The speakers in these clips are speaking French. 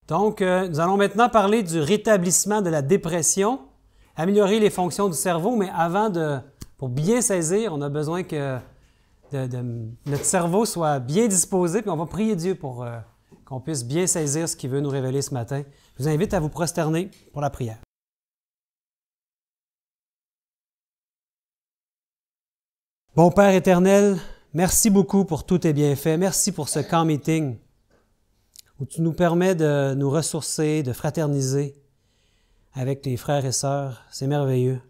Donc, nous allons maintenant parler du rétablissement de la dépression, améliorer les fonctions du cerveau, mais pour bien saisir, on a besoin que notre cerveau soit bien disposé, puis on va prier Dieu pour qu'on puisse bien saisir ce qu'il veut nous révéler ce matin. Je vous invite à vous prosterner pour la prière. Bon Père éternel, merci beaucoup pour tous tes bienfaits. Merci pour ce camp meeting où tu nous permets de nous ressourcer, de fraterniser avec les frères et sœurs. C'est merveilleux.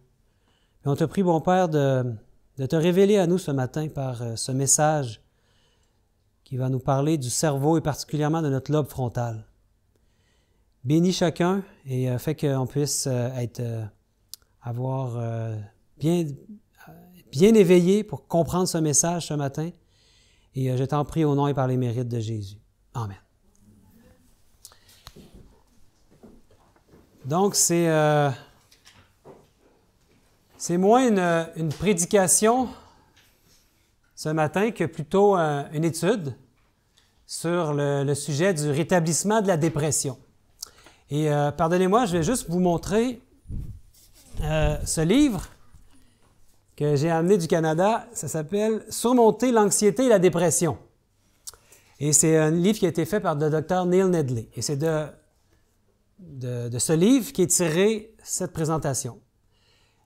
Et on te prie, bon Père, de te révéler à nous ce matin par ce message qui va nous parler du cerveau et particulièrement de notre lobe frontal. Bénis chacun et fais qu'on puisse avoir bien éveillé pour comprendre ce message ce matin. Et je t'en prie au nom et par les mérites de Jésus. Amen. Donc, c'est moins une prédication ce matin que plutôt une étude sur le sujet du rétablissement de la dépression. Et pardonnez-moi, je vais juste vous montrer ce livre que j'ai amené du Canada. Ça s'appelle « Surmonter l'anxiété et la dépression ». Et c'est un livre qui a été fait par le docteur Neil Nedley. Et c'est de ce livre qui est tiré cette présentation.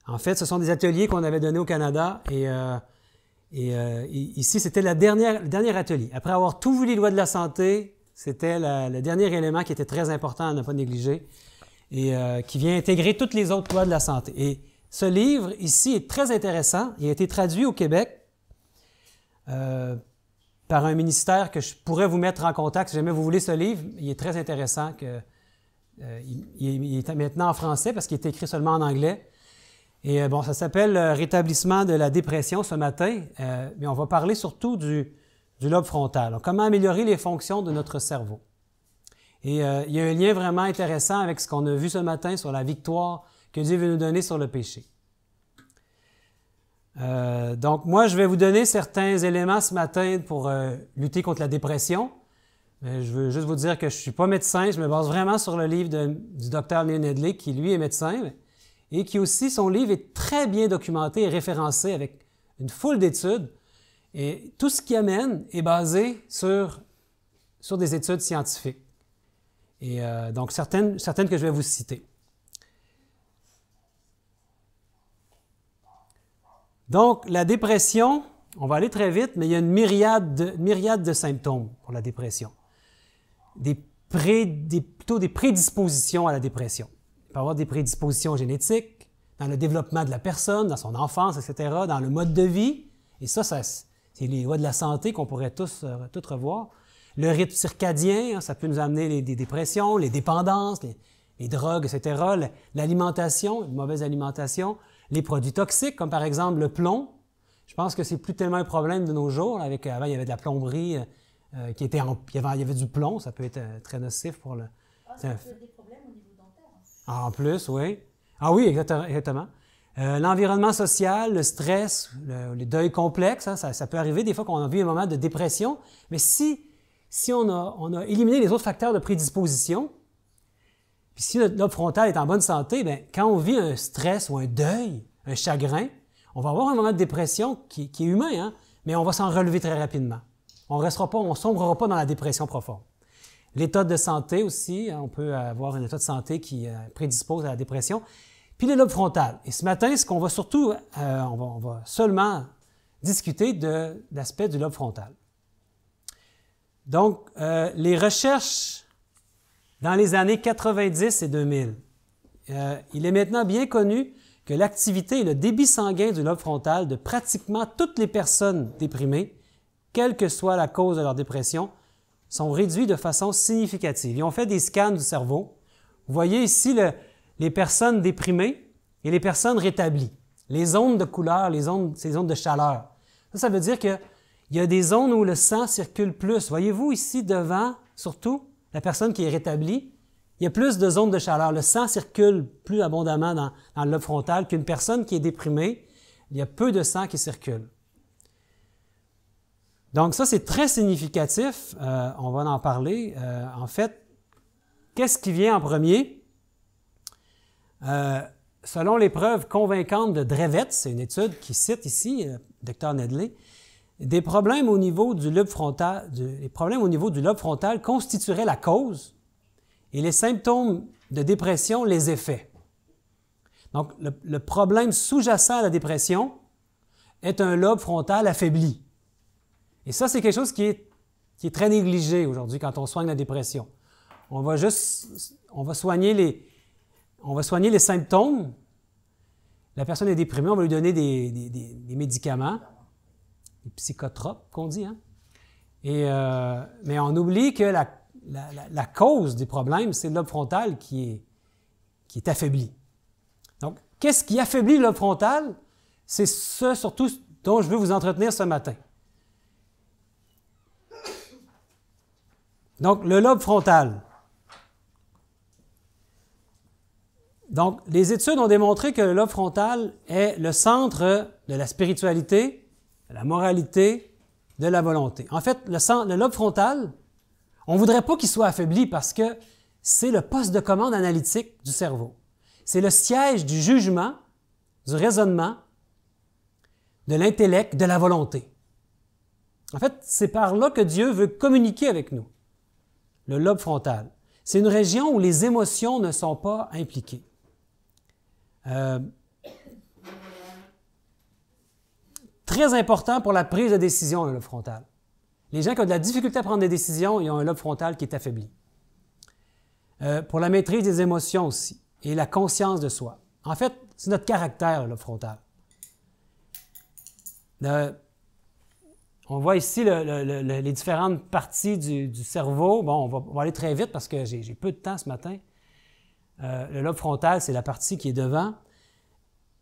En fait, ce sont des ateliers qu'on avait donnés au Canada et ici, c'était le dernier atelier. Après avoir tout vu les lois de la santé, c'était le dernier élément qui était très important à ne pas négliger et qui vient intégrer toutes les autres lois de la santé. Et ce livre ici est très intéressant. Il a été traduit au Québec par un ministère que je pourrais vous mettre en contact si jamais vous voulez ce livre. Il est très intéressant. Il est maintenant en français parce qu'il est écrit seulement en anglais. Et bon, ça s'appelle « Rétablissement de la dépression » ce matin, mais on va parler surtout du lobe frontal. Donc, comment améliorer les fonctions de notre cerveau. Et il y a un lien vraiment intéressant avec ce qu'on a vu ce matin sur la victoire que Dieu veut nous donner sur le péché. Donc, moi, je vais vous donner certains éléments ce matin pour lutter contre la dépression. Mais je veux juste vous dire que je ne suis pas médecin, je me base vraiment sur le livre du docteur Neil Nedley, qui lui est médecin, et qui aussi, son livre est très bien documenté et référencé avec une foule d'études. Et tout ce qu'il amène est basé sur des études scientifiques. Et donc, certaines que je vais vous citer. Donc, la dépression, on va aller très vite, mais il y a une myriade de symptômes pour la dépression. Plutôt des prédispositions à la dépression. Il peut y avoir des prédispositions génétiques, dans le développement de la personne, dans son enfance, etc., dans le mode de vie. Et ça c'est les lois de la santé qu'on pourrait tous revoir. Le rythme circadien, ça peut nous amener des dépressions, les dépendances, les drogues, etc., l'alimentation, une mauvaise alimentation, les produits toxiques, comme par exemple le plomb. Je pense que c'est plus tellement un problème de nos jours. Avant, il y avait de la plomberie il y avait du plomb, ça peut être très nocif pour le... ça peut être des problèmes au niveau dentaire. En plus, oui. Ah oui, exactement. L'environnement social, le stress, le deuil complexe, hein, ça peut arriver des fois qu'on a vu un moment de dépression, mais si on a éliminé les autres facteurs de prédisposition, puis si notre lobe frontal est en bonne santé, bien, quand on vit un stress ou un deuil, un chagrin, on va avoir un moment de dépression qui est humain, hein, mais on va s'en relever très rapidement. On ne sombrera pas dans la dépression profonde. L'état de santé aussi, hein, on peut avoir un état de santé qui prédispose à la dépression. Puis le lobe frontal. Et ce matin, ce qu'on va surtout, on va seulement discuter de l'aspect du lobe frontal. Donc, les recherches dans les années 90 et 2000, il est maintenant bien connu que l'activité et le débit sanguin du lobe frontal de pratiquement toutes les personnes déprimées, quelle que soit la cause de leur dépression, sont réduits de façon significative. Ils ont fait des scans du cerveau. Vous voyez ici les personnes déprimées et les personnes rétablies. Les ondes de couleur, ces ondes de chaleur. Ça veut dire qu'il y a des zones où le sang circule plus. Voyez-vous ici devant, surtout, la personne qui est rétablie, il y a plus de zones de chaleur. Le sang circule plus abondamment dans le lobe frontal qu'une personne qui est déprimée. Il y a peu de sang qui circule. Donc ça, c'est très significatif. On va en parler. En fait, qu'est-ce qui vient en premier? Selon les preuves convaincantes de Drevet, c'est une étude qui cite ici, Dr. Nedley, les problèmes au niveau du lobe frontal constitueraient la cause et les symptômes de dépression les effets. Donc, le problème sous-jacent à la dépression est un lobe frontal affaibli. Et ça, c'est quelque chose qui est très négligé aujourd'hui quand on soigne la dépression. On va soigner les symptômes. La personne est déprimée, on va lui donner des médicaments, des psychotropes qu'on dit, hein? Mais on oublie que la cause des problèmes, c'est le lobe frontal qui est affaibli. Donc, qu'est-ce qui affaiblit le lobe frontal? C'est ce surtout dont je veux vous entretenir ce matin. Donc, le lobe frontal. Donc, les études ont démontré que le lobe frontal est le centre de la spiritualité, de la moralité, de la volonté. En fait, le lobe frontal, on ne voudrait pas qu'il soit affaibli parce que c'est le poste de commande analytique du cerveau. C'est le siège du jugement, du raisonnement, de l'intellect, de la volonté. En fait, c'est par là que Dieu veut communiquer avec nous, le lobe frontal. C'est une région où les émotions ne sont pas impliquées. Très important pour la prise de décision, le lobe frontal. Les gens qui ont de la difficulté à prendre des décisions, ils ont un lobe frontal qui est affaibli. Pour la maîtrise des émotions aussi, et la conscience de soi. En fait, c'est notre caractère, le lobe frontal. On voit ici les différentes parties du cerveau. Bon, on va aller très vite parce que j'ai peu de temps ce matin. Le lobe frontal, c'est la partie qui est devant.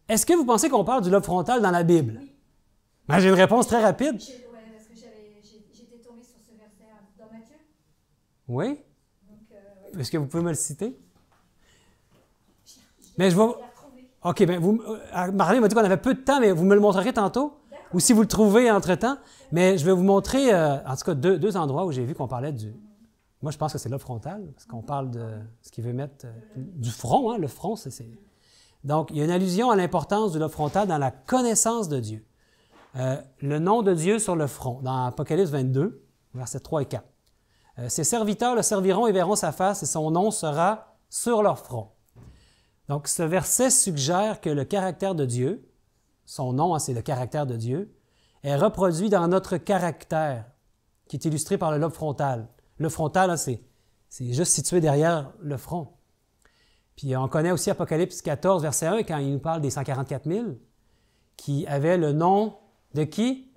Est-ce que vous pensez qu'on parle du lobe frontal dans la Bible? Oui. Ben, j'ai une réponse très rapide. Oui, parce que j'étais tombée sur ce verset dans Matthieu. Oui? Donc, Est-ce que vous pouvez me le citer? Mais je vais... OK, bien, Marlène m'a dit qu'on avait peu de temps, mais vous me le montrerez tantôt. Ou si vous le trouvez entre-temps. Mais je vais vous montrer, en tout cas, deux endroits où j'ai vu qu'on parlait du... Moi, je pense que c'est le lobe frontal, parce qu'on parle de ce qu'il veut mettre du front, hein, le front, c'est... Donc, il y a une allusion à l'importance du lobe frontal dans la connaissance de Dieu. Le nom de Dieu sur le front, dans Apocalypse 22, versets 3 et 4. Ses serviteurs le serviront et verront sa face, et son nom sera sur leur front. Donc, ce verset suggère que le caractère de Dieu, son nom, hein, c'est le caractère de Dieu, est reproduit dans notre caractère, qui est illustré par le lobe frontal. Le frontal, c'est juste situé derrière le front. Puis on connaît aussi Apocalypse 14, verset 1, quand il nous parle des 144 000, qui avaient le nom de qui?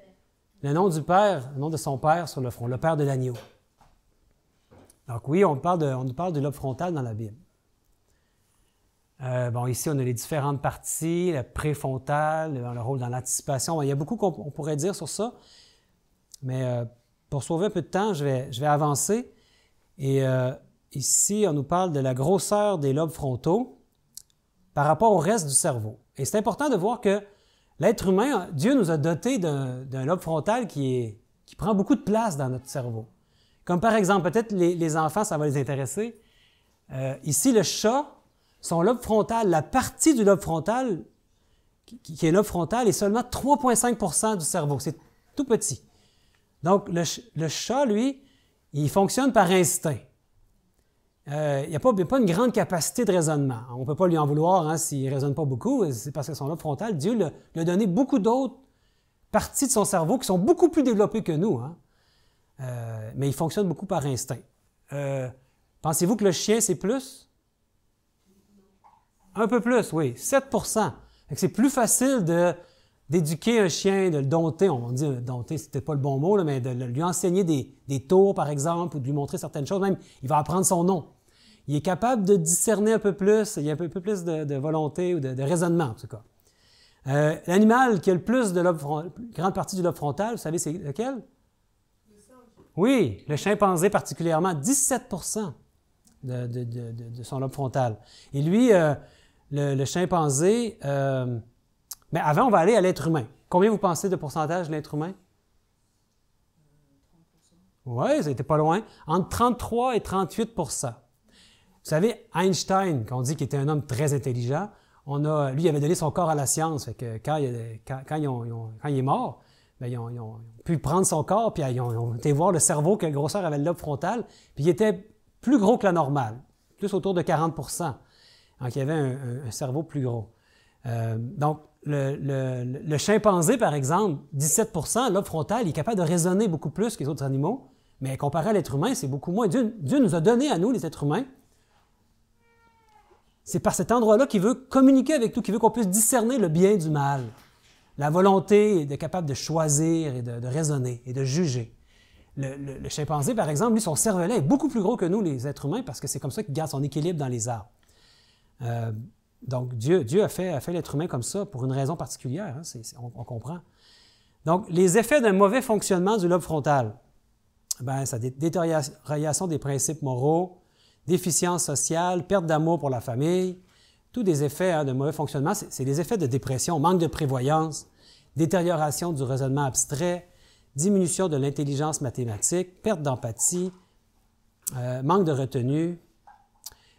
Le nom du Père, le nom de son Père sur le front, le Père de l'agneau. Donc oui, on nous parle du lobe frontal dans la Bible. Bon, ici, on a les différentes parties, le préfrontal, le rôle dans l'anticipation. Il y a beaucoup qu'on pourrait dire sur ça, mais pour sauver un peu de temps, je vais avancer. Et ici, on nous parle de la grosseur des lobes frontaux par rapport au reste du cerveau. Et c'est important de voir que l'être humain, Dieu nous a dotés d'un lobe frontal qui prend beaucoup de place dans notre cerveau. Comme par exemple, peut-être les enfants, ça va les intéresser. Ici, le chat, son lobe frontal, la partie du lobe frontal, qui est lobe frontal, est seulement 3,5 % du cerveau. C'est tout petit. Donc, le chat, lui, il fonctionne par instinct. Il n'y a pas une grande capacité de raisonnement. On ne peut pas lui en vouloir hein, s'il ne raisonne pas beaucoup. C'est parce que son lobe frontal, Dieu lui a donné beaucoup d'autres parties de son cerveau qui sont beaucoup plus développées que nous. Hein. Mais il fonctionne beaucoup par instinct. Pensez-vous que le chien, c'est plus? Un peu plus, oui. 7 %. C'est plus facile d'éduquer un chien, de le dompter. On dit dompter, c'est peut-être pas le bon mot, là, mais de lui enseigner des tours, par exemple, ou de lui montrer certaines choses. Même, il va apprendre son nom. Il est capable de discerner un peu plus. Il y a un peu plus de volonté ou de raisonnement, en tout cas. L'animal qui a le plus de grande partie du lobe frontal, vous savez, c'est lequel? Le singe. Oui, le chimpanzé particulièrement, 17 % de son lobe frontal. Et lui, le chimpanzé... mais avant, on va aller à l'être humain. Combien vous pensez de pourcentage de l'être humain? 30 %. Oui, ça n'était pas loin. Entre 33 et 38 %. savez, Einstein, qu'on dit qu'il était un homme très intelligent, lui, il avait donné son corps à la science. Fait que quand il est mort, bien, ils ont pu prendre son corps, puis ils ont été voir le cerveau, quelle grosseur avait le lobe frontal, puis il était plus gros que la normale, plus autour de 40 %. Donc, il y avait un cerveau plus gros. Donc, le chimpanzé, par exemple, 17 % le lobe frontal, il est capable de raisonner beaucoup plus que les autres animaux, mais comparé à l'être humain, c'est beaucoup moins. Dieu nous a donné à nous, les êtres humains. C'est par cet endroit-là qu'il veut communiquer avec nous, qu'il veut qu'on puisse discerner le bien du mal. La volonté d'être capable de choisir et de raisonner et de juger. Le chimpanzé, par exemple, lui, son cervelet est beaucoup plus gros que nous, les êtres humains, parce que c'est comme ça qu'il garde son équilibre dans les arbres. Donc, Dieu a fait l'être humain comme ça pour une raison particulière, hein, on comprend. Donc, les effets d'un mauvais fonctionnement du lobe frontal, bien, ça détérioration des principes moraux, déficience sociale, perte d'amour pour la famille, tous des effets de mauvais fonctionnement, c'est des effets de dépression, manque de prévoyance, détérioration du raisonnement abstrait, diminution de l'intelligence mathématique, perte d'empathie, manque de retenue.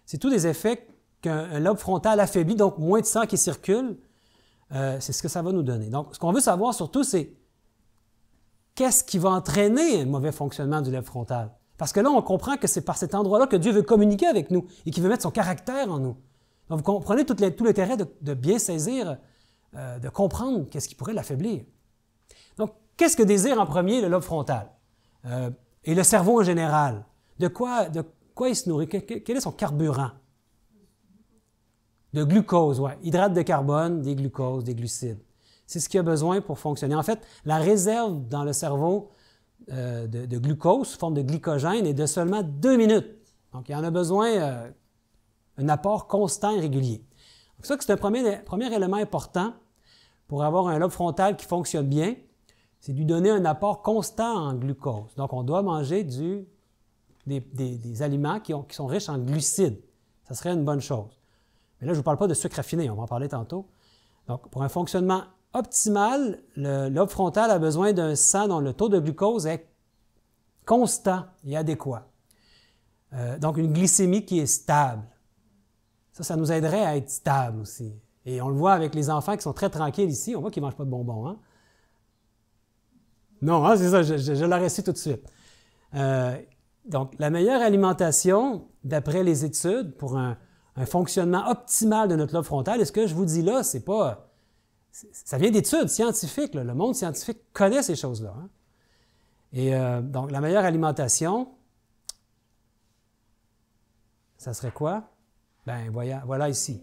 C'est tous des effets qu'un lobe frontal affaibli, donc moins de sang qui circule, c'est ce que ça va nous donner. Donc, ce qu'on veut savoir surtout, c'est qu'est-ce qui va entraîner un mauvais fonctionnement du lobe frontal? Parce que là, on comprend que c'est par cet endroit-là que Dieu veut communiquer avec nous et qu'il veut mettre son caractère en nous. Donc, vous comprenez tout l'intérêt de bien saisir, de comprendre qu'est-ce qui pourrait l'affaiblir. Donc, qu'est-ce que désire en premier le lobe frontal? Et le cerveau en général? De quoi il se nourrit? Quel est son carburant? De glucose, oui. Hydrates de carbone, des glucoses, des glucides. C'est ce qu'il a besoin pour fonctionner. En fait, la réserve dans le cerveau de glucose, sous forme de glycogène, est de seulement 2 minutes. Donc, il en a besoin un apport constant et régulier. Donc, ça, c'est un premier élément important pour avoir un lobe frontal qui fonctionne bien, c'est de lui donner un apport constant en glucose. Donc, on doit manger des aliments qui sont riches en glucides. Ça serait une bonne chose. Mais là, je ne vous parle pas de sucre raffiné, on va en parler tantôt. Donc, pour un fonctionnement optimal, le lobe frontal a besoin d'un sang dont le taux de glucose est constant et adéquat. Donc, une glycémie qui est stable. Ça nous aiderait à être stable aussi. Et on le voit avec les enfants qui sont très tranquilles ici, on voit qu'ils ne mangent pas de bonbons. Hein? Non, hein, c'est ça, je l'aurais su tout de suite. Donc, la meilleure alimentation, d'après les études, pour un fonctionnement optimal de notre lobe frontal, et ce que je vous dis là, c'est pas... Ça vient d'études scientifiques, là. Le monde scientifique connaît ces choses-là. Hein? Et donc, la meilleure alimentation, ça serait quoi? Bien, voilà ici.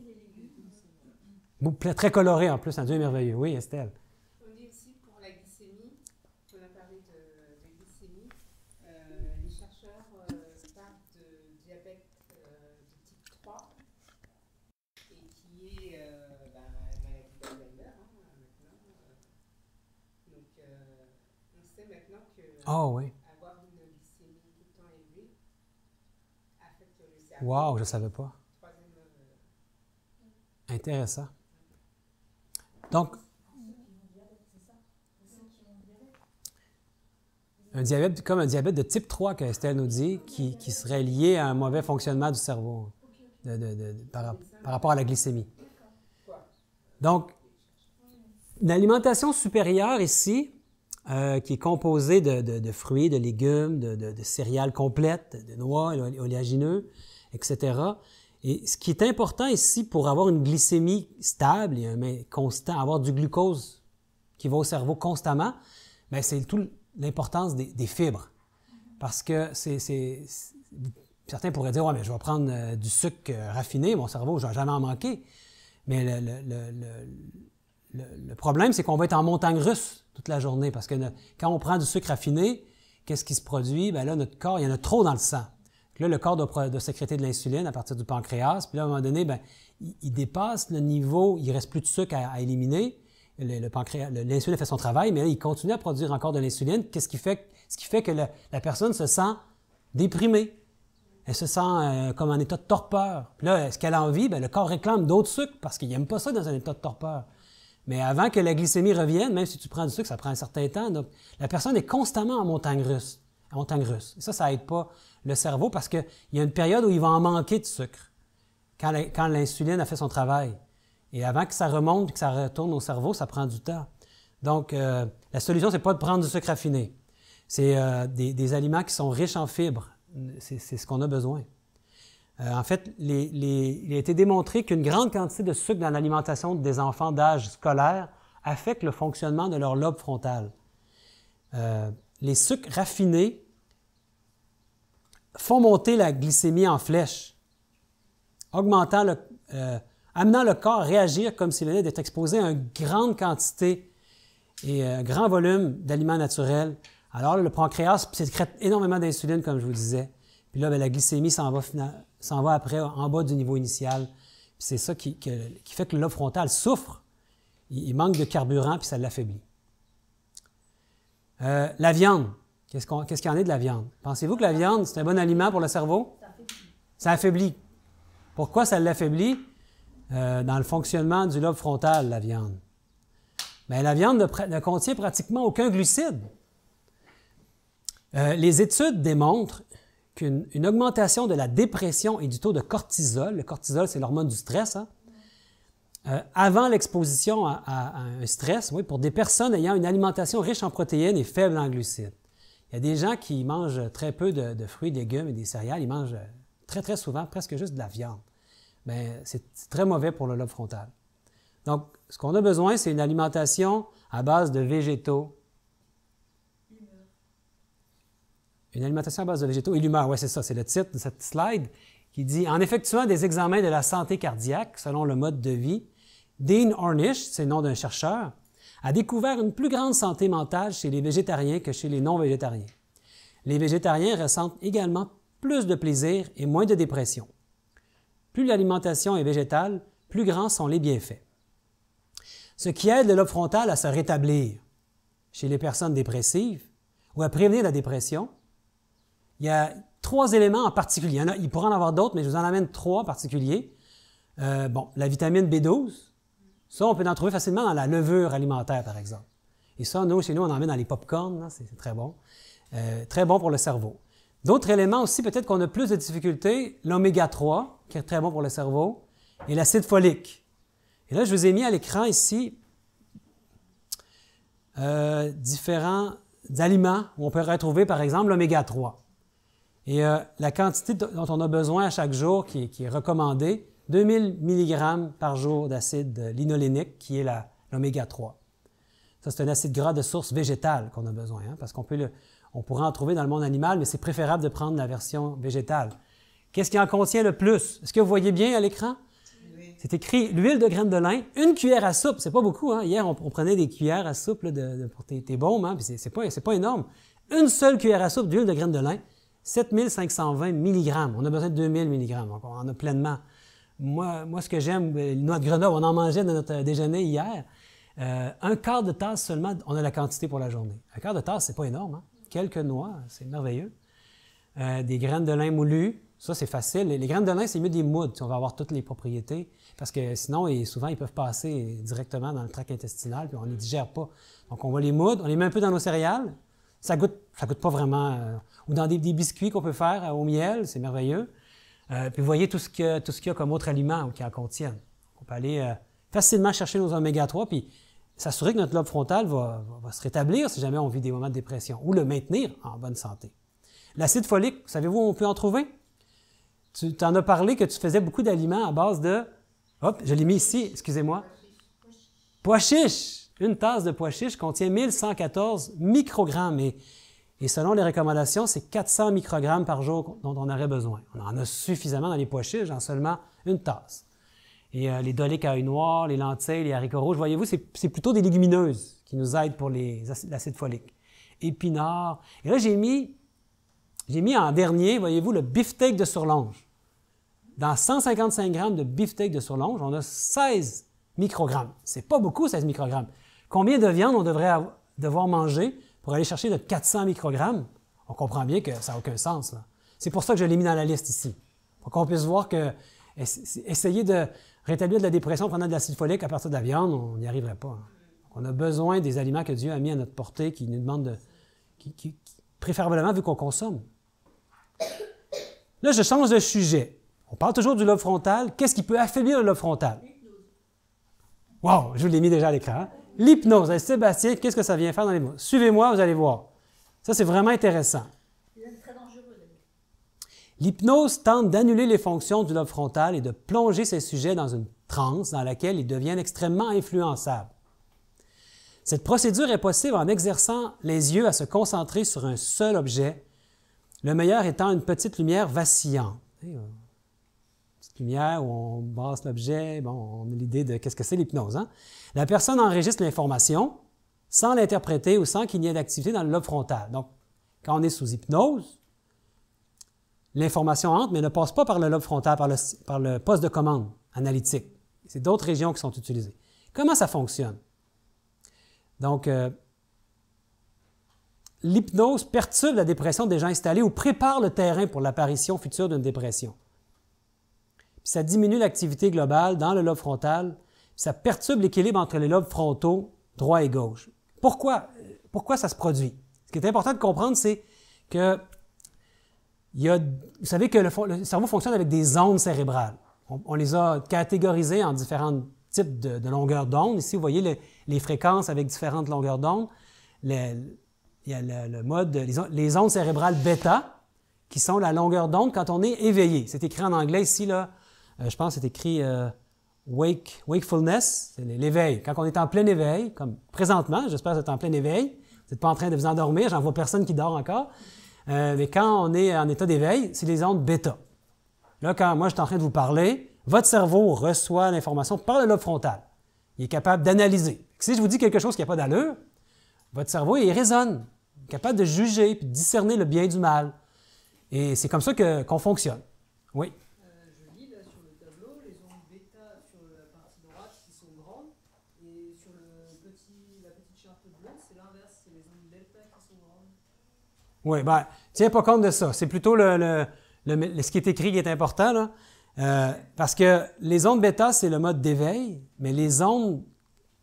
Très coloré en plus, un Dieu merveilleux. Oui, Estelle. On dit aussi pour la glycémie, on a parlé de glycémie, les chercheurs parlent de diabète de type 3, et qui est la maladie d'Alzheimer maintenant. Donc, on sait maintenant que Oui. avoir une glycémie tout le temps élevée affecte le cerveau. Wow, je ne savais pas. Intéressant. Donc, comme un diabète de type 3 que Estelle nous dit, qui serait lié à un mauvais fonctionnement du cerveau par rapport à la glycémie. Donc, une alimentation supérieure ici, qui est composée de fruits, de légumes, de céréales complètes, de noix, oléagineux, etc. Et ce qui est important ici pour avoir une glycémie stable et constant, avoir du glucose qui va au cerveau constamment, bien, c'est toute l'importance des fibres. Parce que certains pourraient dire « Ouais, mais je vais prendre du sucre raffiné, mon cerveau, je ne vais jamais en manquer. » Mais le problème, c'est qu'on va être en montagne russe toute la journée. Parce que quand on prend du sucre raffiné, qu'est-ce qui se produit? Bien là, notre corps, il y en a trop dans le sang. Là, le corps doit sécréter de l'insuline à partir du pancréas. Puis là, à un moment donné, bien, il dépasse le niveau, il ne reste plus de sucre à éliminer. L'insuline fait son travail, mais là, il continue à produire encore de l'insuline. Ce qui fait que la personne se sent déprimée. Elle se sent comme en état de torpeur. Puis là, ce qu'elle a envie, bien, le corps réclame d'autres sucres parce qu'il n'aime pas ça dans un état de torpeur. Mais avant que la glycémie revienne, même si tu prends du sucre, ça prend un certain temps. Donc, la personne est constamment en montagne russe. montagnes russes. Et ça n'aide pas le cerveau parce qu'il y a une période où il va en manquer de sucre quand l'insuline a fait son travail. Et avant que ça remonte et que ça retourne au cerveau, ça prend du temps. Donc, la solution, ce n'est pas de prendre du sucre raffiné. C'est des aliments qui sont riches en fibres. C'est ce qu'on a besoin. En fait, il a été démontré qu'une grande quantité de sucre dans l'alimentation des enfants d'âge scolaire affecte le fonctionnement de leur lobe frontal. Les sucres raffinés font monter la glycémie en flèche, amenant le corps à réagir comme s'il venait d'être exposé à une grande quantité et un grand volume d'aliments naturels. Alors, le pancréas sécrète énormément d'insuline, comme je vous disais. Puis là, bien, la glycémie s'en va après en bas du niveau initial. Puis c'est ça qui fait que le lobe frontal souffre. Il manque de carburant, puis ça l'affaiblit. La viande. Qu'est-ce qu'il y en est de la viande? Pensez-vous que la viande, c'est un bon aliment pour le cerveau? Ça affaiblit. Pourquoi ça l'affaiblit? Dans le fonctionnement du lobe frontal, la viande. Bien, la viande ne contient pratiquement aucun glucide. Les études démontrent qu'une augmentation de la dépression et du taux de cortisol, le cortisol, c'est l'hormone du stress, hein, avant l'exposition à un stress, oui, pour des personnes ayant une alimentation riche en protéines et faible en glucides. Il y a des gens qui mangent très peu de fruits, de légumes et des céréales, ils mangent très, très souvent presque juste de la viande. Bien, c'est très mauvais pour le lobe frontal. Donc, ce qu'on a besoin, c'est une alimentation à base de végétaux. Une alimentation à base de végétaux et l'humeur, oui, c'est ça, c'est le titre de cette slide qui dit « En effectuant des examens de la santé cardiaque selon le mode de vie, Dean Ornish, c'est le nom d'un chercheur, a découvert une plus grande santé mentale chez les végétariens que chez les non-végétariens. Les végétariens ressentent également plus de plaisir et moins de dépression. Plus l'alimentation est végétale, plus grands sont les bienfaits. Ce qui aide le lobe frontal à se rétablir chez les personnes dépressives ou à prévenir la dépression. Il y a 3 éléments en particulier. Il pourrait en avoir d'autres, mais je vous en amène 3 en particulier. La vitamine B12, ça, on peut en trouver facilement dans la levure alimentaire, par exemple. Et ça, chez nous, on en met dans les pop-corns, c'est très bon. Très bon pour le cerveau. D'autres éléments aussi, peut-être qu'on a plus de difficultés, l'oméga 3, qui est très bon pour le cerveau, et l'acide folique. Et là, je vous ai mis à l'écran ici différents aliments où on peut retrouver, par exemple, l'oméga 3. Et la quantité dont on a besoin à chaque jour, qui est recommandée, 2000 mg par jour d'acide linolénique, qui est l'oméga 3. Ça, c'est un acide gras de source végétale qu'on a besoin, hein, parce on pourrait en trouver dans le monde animal, mais c'est préférable de prendre la version végétale. Qu'est-ce qui en contient le plus? Est-ce que vous voyez bien à l'écran? Oui. C'est écrit l'huile de graines de lin, 1 cuillère à soupe, c'est pas beaucoup. Hein? Hier, on prenait des cuillères à soupe là, pour tes baumes, hein, puis c'est pas énorme. Une seule cuillère à soupe d'huile de graines de lin, 7520 mg. On a besoin de 2000 mg, donc on en a pleinement. Moi, ce que j'aime, les noix de Grenoble, on en mangeait dans notre déjeuner hier. 1/4 de tasse seulement, on a la quantité pour la journée. 1/4 de tasse, c'est pas énorme, hein? Quelques noix, c'est merveilleux. Des graines de lin moulues, ça c'est facile. Les graines de lin, c'est mieux des moudres si on va avoir toutes les propriétés, parce que sinon, souvent, ils peuvent passer directement dans le tract intestinal, puis on ne les digère pas. Donc, on va les moudre, on les met un peu dans nos céréales. Ça goûte pas vraiment. Ou dans des biscuits qu'on peut faire au miel, c'est merveilleux. Puis vous voyez tout ce qu'il y a comme autre aliment qui en contiennent. On peut aller facilement chercher nos oméga 3, puis s'assurer que notre lobe frontal va se rétablir si jamais on vit des moments de dépression, ou le maintenir en bonne santé. L'acide folique, savez-vous où on peut en trouver? Tu t'en as parlé que tu faisais beaucoup d'aliments à base de... Hop, je l'ai mis ici, excusez-moi. Pois chiches! Une tasse de pois chiches contient 1114 microgrammes. Et selon les recommandations, c'est 400 microgrammes par jour dont on aurait besoin. On en a suffisamment dans les pois chiches, en seulement une tasse. Et les doliques à œil noir, les lentilles, les haricots rouges, voyez-vous, c'est plutôt des légumineuses qui nous aident pour l'acide folique. Épinards. Et là, j'ai mis en dernier, voyez-vous, le beefsteak de surlonge. Dans 155 grammes de beefsteak de surlonge, on a 16 microgrammes. C'est pas beaucoup, 16 microgrammes. Combien de viande on devrait devoir manger pour aller chercher de 400 microgrammes? On comprend bien que ça n'a aucun sens, là. C'est pour ça que je l'ai mis dans la liste ici. Pour qu'on puisse voir que essayer de rétablir de la dépression en prenant de l'acide folique à partir de la viande, on n'y arriverait pas. Hein. On a besoin des aliments que Dieu a mis à notre portée, qui nous demandent préférablement vu qu'on consomme. Là, je change de sujet. On parle toujours du lobe frontal. Qu'est-ce qui peut affaiblir le lobe frontal? Wow, je vous l'ai mis déjà à l'écran. Hein? L'hypnose. Allez, Sébastien, qu'est-ce que ça vient faire dans les mots? Suivez-moi, vous allez voir. Ça, c'est vraiment intéressant. L'hypnose tente d'annuler les fonctions du lobe frontal et de plonger ces sujets dans une transe dans laquelle ils deviennent extrêmement influençables. Cette procédure est possible en exerçant les yeux à se concentrer sur un seul objet, le meilleur étant une petite lumière vacillante. Une petite lumière où on brasse l'objet, bon, on a l'idée de qu'est-ce que c'est l'hypnose. Hein? La personne enregistre l'information sans l'interpréter ou sans qu'il n'y ait d'activité dans le lobe frontal. Donc, quand on est sous hypnose, l'information entre, mais ne passe pas par le lobe frontal, par le poste de commande analytique. C'est d'autres régions qui sont utilisées. Comment ça fonctionne? Donc, l'hypnose perturbe la dépression déjà installée ou prépare le terrain pour l'apparition future d'une dépression. Puis ça diminue l'activité globale dans le lobe frontal, puis ça perturbe l'équilibre entre les lobes frontaux droit et gauche. Pourquoi ça se produit? Ce qui est important de comprendre, c'est que vous savez que le cerveau fonctionne avec des ondes cérébrales. On les a catégorisées en différents types de longueurs d'onde. Ici, vous voyez les fréquences avec différentes longueurs d'onde. Il y a le mode, les ondes cérébrales bêta, qui sont la longueur d'onde quand on est éveillé. C'est écrit en anglais ici, là, je pense que c'est écrit wakefulness, c'est l'éveil. Quand on est en plein éveil, comme présentement, j'espère que vous êtes en plein éveil, vous n'êtes pas en train de vous endormir, j'en vois personne qui dort encore, mais quand on est en état d'éveil, c'est les ondes bêta. Là, quand moi je suis en train de vous parler, votre cerveau reçoit l'information par le lobe frontal. Il est capable d'analyser. Si je vous dis quelque chose qui n'a pas d'allure, votre cerveau, il résonne. Il est capable de juger et de discerner le bien du mal. Et c'est comme ça qu'on fonctionne. Oui? Je lis là sur le tableau les ondes bêta sur la partie droite qui sont grandes et sur la petite charte bleue, c'est l'inverse, c'est les ondes delta qui sont grandes. Oui, bien, tiens pas compte de ça. C'est plutôt ce qui est écrit qui est important, là. Parce que les ondes bêta, c'est le mode d'éveil, mais les ondes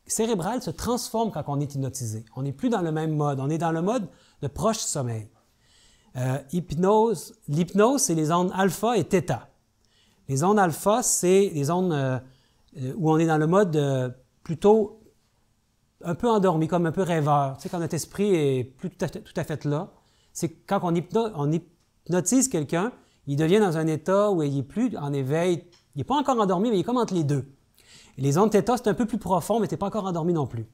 cérébrales se transforment quand on est hypnotisé. On n'est plus dans le même mode, on est dans le mode de proche sommeil. L'hypnose, c'est les ondes alpha et θ. Les ondes alpha, c'est les ondes où on est dans le mode plutôt un peu endormi, comme un peu rêveur. Tu sais, quand notre esprit est plus tout à fait là. C'est quand on hypnotise quelqu'un, il devient dans un état où il n'est plus en éveil. Il n'est pas encore endormi, mais il est comme entre les deux. Et les ondes θ, c'est un peu plus profond, mais tu n'es pas encore endormi non plus.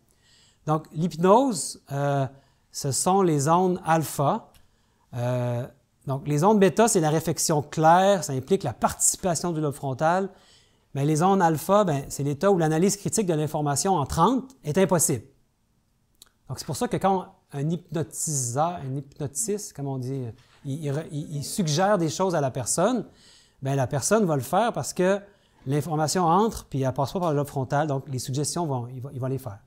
Donc, l'hypnose, ce sont les ondes alpha. Donc, les ondes bêta, c'est la réflexion claire, ça implique la participation du lobe frontal. Mais les ondes alpha, c'est l'état où l'analyse critique de l'information en 30 est impossible. Donc, c'est pour ça que quand un hypnotiste, comme on dit, il suggère des choses à la personne, la personne va le faire parce que l'information entre, puis elle ne passe pas par le lobe frontal, donc les suggestions, il va les faire.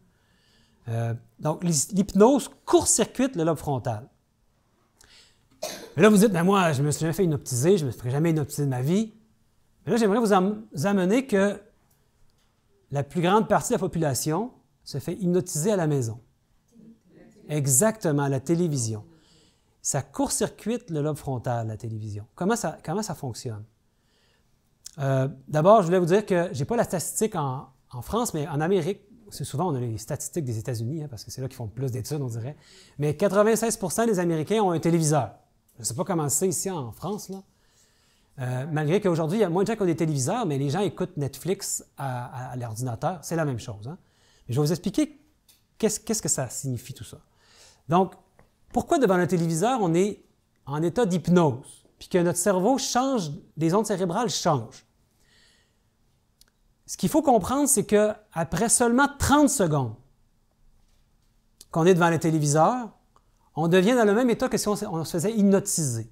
Donc, l'hypnose court-circuite le lobe frontal. Mais là, vous dites, moi, je ne me suis jamais fait hypnotiser, je ne me ferai jamais hypnotiser de ma vie. Mais là, j'aimerais vous amener que la plus grande partie de la population se fait hypnotiser à la maison. Exactement, la télévision. Ça court-circuite le lobe frontal, la télévision. Comment ça fonctionne? D'abord, je voulais vous dire que je n'ai pas la statistique en France, mais en Amérique, c'est souvent, on a les statistiques des États-Unis, parce que c'est là qu'ils font le plus d'études, on dirait. Mais 96% des Américains ont un téléviseur. Je ne sais pas comment c'est ici en France, là. Malgré qu'aujourd'hui, il y a moins de gens qui ont des téléviseurs, mais les gens écoutent Netflix à l'ordinateur. C'est la même chose. Hein? Mais je vais vous expliquer qu'est-ce que ça signifie tout ça. Donc, pourquoi devant le téléviseur, on est en état d'hypnose, puis que notre cerveau change, les ondes cérébrales changent? Ce qu'il faut comprendre, c'est qu'après seulement 30 secondes qu'on est devant le téléviseur, on devient dans le même état que si on se faisait hypnotiser.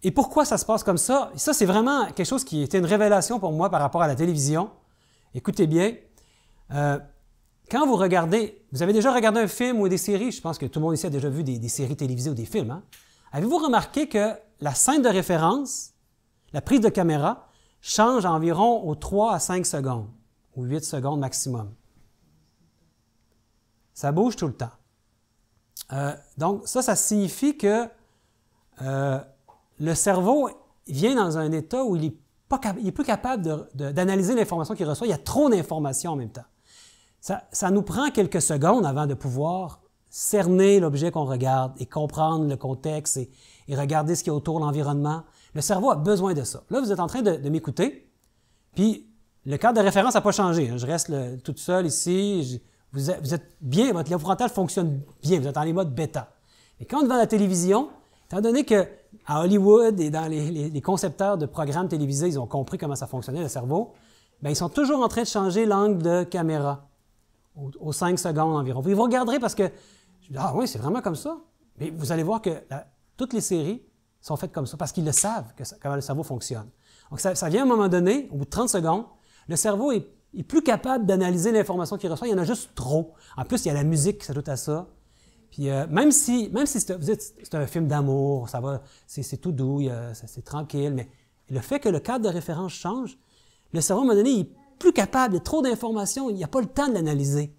Et pourquoi ça se passe comme ça? Ça, c'est vraiment quelque chose qui était une révélation pour moi par rapport à la télévision. Écoutez bien, quand vous regardez, vous avez déjà regardé un film ou des séries, je pense que tout le monde ici a déjà vu des séries télévisées ou des films. Hein? Avez-vous remarqué que la scène de référence, la prise de caméra, change environ aux 3 à 5 secondes, ou 8 secondes maximum? Ça bouge tout le temps. Donc, ça signifie que le cerveau vient dans un état où il est plus capable d'analyser l'information qu'il reçoit. Il y a trop d'informations en même temps. Ça nous prend quelques secondes avant de pouvoir cerner l'objet qu'on regarde et comprendre le contexte et regarder ce qu'il y a autour de l'environnement. Le cerveau a besoin de ça. Là, vous êtes en train de m'écouter, puis le cadre de référence n'a pas changé. Je reste toute seule ici. Vous êtes bien, votre lobe frontal fonctionne bien, vous êtes en mode bêta. Mais quand devant la télévision, étant donné qu'à Hollywood et dans les concepteurs de programmes télévisés, ils ont compris comment ça fonctionnait, le cerveau, bien, ils sont toujours en train de changer l'angle de caméra aux 5 secondes environ. Vous regarderez parce que, ah oui, c'est vraiment comme ça. Mais vous allez voir que toutes les séries sont faites comme ça parce qu'ils le savent, comment le cerveau fonctionne. Donc, ça vient à un moment donné, au bout de 30 secondes, le cerveau est plus capable d'analyser l'information qu'il reçoit. Il y en a juste trop. En plus, il y a la musique qui s'ajoute à ça. Puis même si c'est un film d'amour, ça va, c'est tout doux, c'est tranquille, mais le fait que le cadre de référence change, le cerveau, à un moment donné, il est plus capable, il y a trop d'informations, il n'y a pas le temps de l'analyser.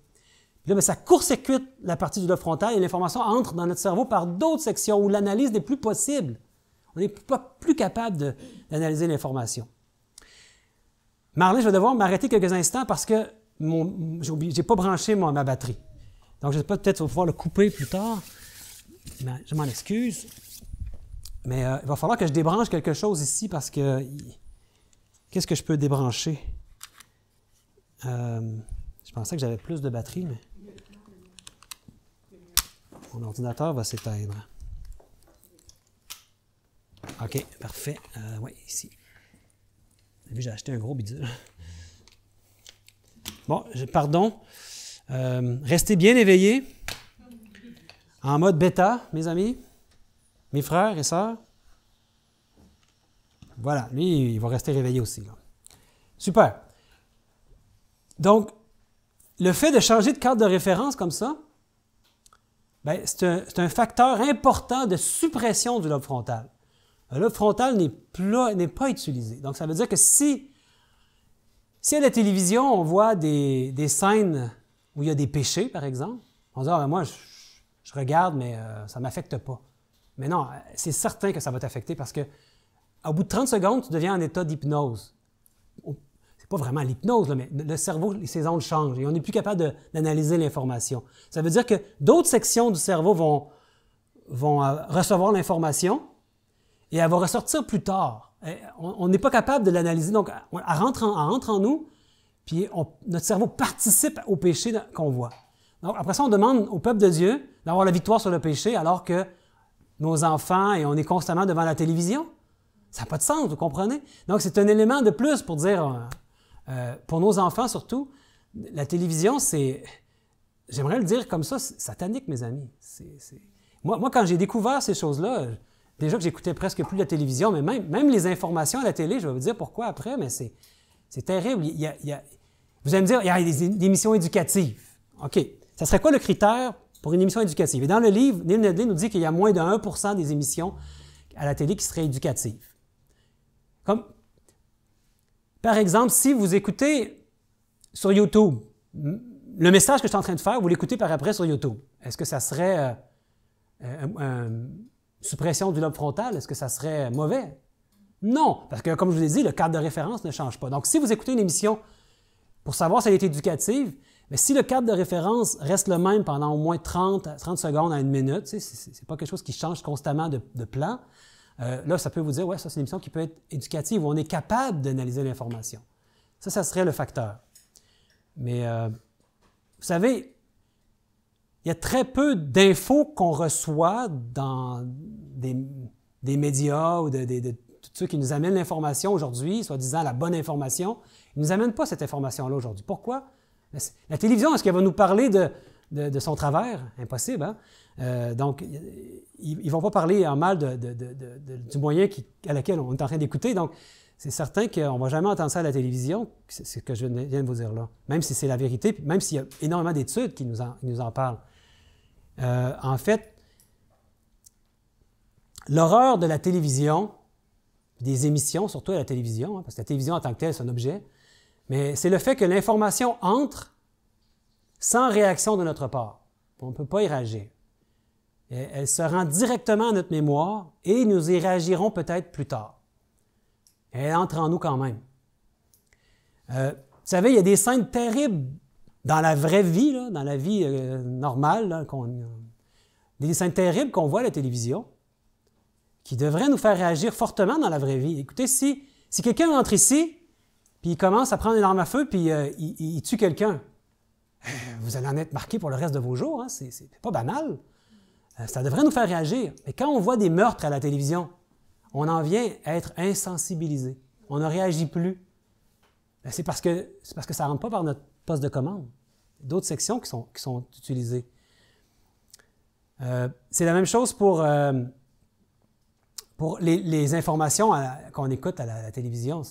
Puis là, bien, ça court-circuite la partie du lobe frontal et l'information entre dans notre cerveau par d'autres sections où l'analyse n'est plus possible. On n'est pas plus capable d'analyser l'information. Marley, je vais devoir m'arrêter quelques instants parce que je n'ai pas branché ma batterie. Donc, je ne sais pas, peut-être pouvoir le couper plus tard. Je m'en excuse. Mais il va falloir que je débranche quelque chose ici parce que... Qu'est-ce que je peux débrancher? Je pensais que j'avais plus de batterie, mais... Mon ordinateur va s'éteindre. OK, parfait. Oui, ici. Vous avez vu, j'ai acheté un gros bidule. Bon, pardon. Restez bien éveillés. En mode bêta, mes amis, mes frères et sœurs. Voilà, lui, il va rester réveillé aussi. Là. Super. Donc, le fait de changer de cadre de référence comme ça, bien, c'est un facteur important de suppression du lobe frontal. Le lobe frontal n'est pas utilisé. Donc, ça veut dire que si à la télévision, on voit des scènes où il y a des péchés, par exemple, on dit « Ah, ben moi, je regarde, mais ça ne m'affecte pas. » Mais non, c'est certain que ça va t'affecter parce que au bout de 30 secondes, tu deviens en état d'hypnose. C'est pas vraiment l'hypnose, là, mais le cerveau, ses ondes changent et on n'est plus capable d'analyser l'information. Ça veut dire que d'autres sections du cerveau vont recevoir l'information et elle va ressortir plus tard. On n'est pas capable de l'analyser, donc elle rentre en nous, puis notre cerveau participe au péché qu'on voit. Donc après ça, on demande au peuple de Dieu d'avoir la victoire sur le péché alors que nos enfants, et on est constamment devant la télévision. Ça n'a pas de sens, vous comprenez? Donc c'est un élément de plus pour dire, pour nos enfants surtout, la télévision, c'est, j'aimerais le dire comme ça, c'est satanique, mes amis. Moi, quand j'ai découvert ces choses-là, déjà que j'écoutais presque plus la télévision, mais même les informations à la télé, je vais vous dire pourquoi après, mais c'est terrible. Vous allez me dire, il y a des émissions éducatives. OK. Ça serait quoi le critère pour une émission éducative? Et dans le livre, Neil Nedley nous dit qu'il y a moins de 1% des émissions à la télé qui seraient éducatives. Comme, par exemple, si vous écoutez sur YouTube, le message que je suis en train de faire, vous l'écoutez par après sur YouTube. Est-ce que ça serait suppression du lobe frontal? Est-ce que ça serait mauvais? Non, parce que, comme je vous l'ai dit, le cadre de référence ne change pas. Donc, si vous écoutez une émission pour savoir si elle est éducative, mais si le cadre de référence reste le même pendant au moins 30 secondes à une minute, c'est pas quelque chose qui change constamment de plan, là, ça peut vous dire, ouais, ça, c'est une émission qui peut être éducative, où on est capable d'analyser l'information. Ça serait le facteur. Mais, vous savez, il y a très peu d'infos qu'on reçoit dans des médias ou de tous ceux qui nous amènent l'information aujourd'hui, soi-disant la bonne information. Ils ne nous amènent pas cette information-là aujourd'hui. Pourquoi? La télévision, est-ce qu'elle va nous parler de son travers? Impossible, hein? Donc, ils ne vont pas parler en mal du moyen à laquel on est en train d'écouter. Donc, c'est certain qu'on ne va jamais entendre ça à la télévision, c'est ce que je viens de vous dire là. Même si c'est la vérité, puis même s'il y a énormément d'études qui nous en parlent. En fait, l'horreur de la télévision, des émissions, surtout à la télévision, hein, parce que la télévision en tant que telle, c'est un objet, mais c'est le fait que l'information entre sans réaction de notre part. On ne peut pas y réagir. Elle se rend directement à notre mémoire et nous y réagirons peut-être plus tard. Elle entre en nous quand même. Vous savez, il y a des scènes terribles dans la vraie vie, là, dans la vie normale, là, des scènes terribles qu'on voit à la télévision qui devraient nous faire réagir fortement dans la vraie vie. Écoutez, si quelqu'un entre ici, puis il commence à prendre une arme à feu, puis il tue quelqu'un, vous allez en être marqué pour le reste de vos jours. Hein? C'est pas banal. Ça devrait nous faire réagir. Mais quand on voit des meurtres à la télévision, on en vient à être insensibilisé. On ne réagit plus. C'est parce que ça ne rentre pas par notre poste de commande. D'autres sections qui sont utilisées. C'est la même chose pour les informations qu'on écoute à la télévision.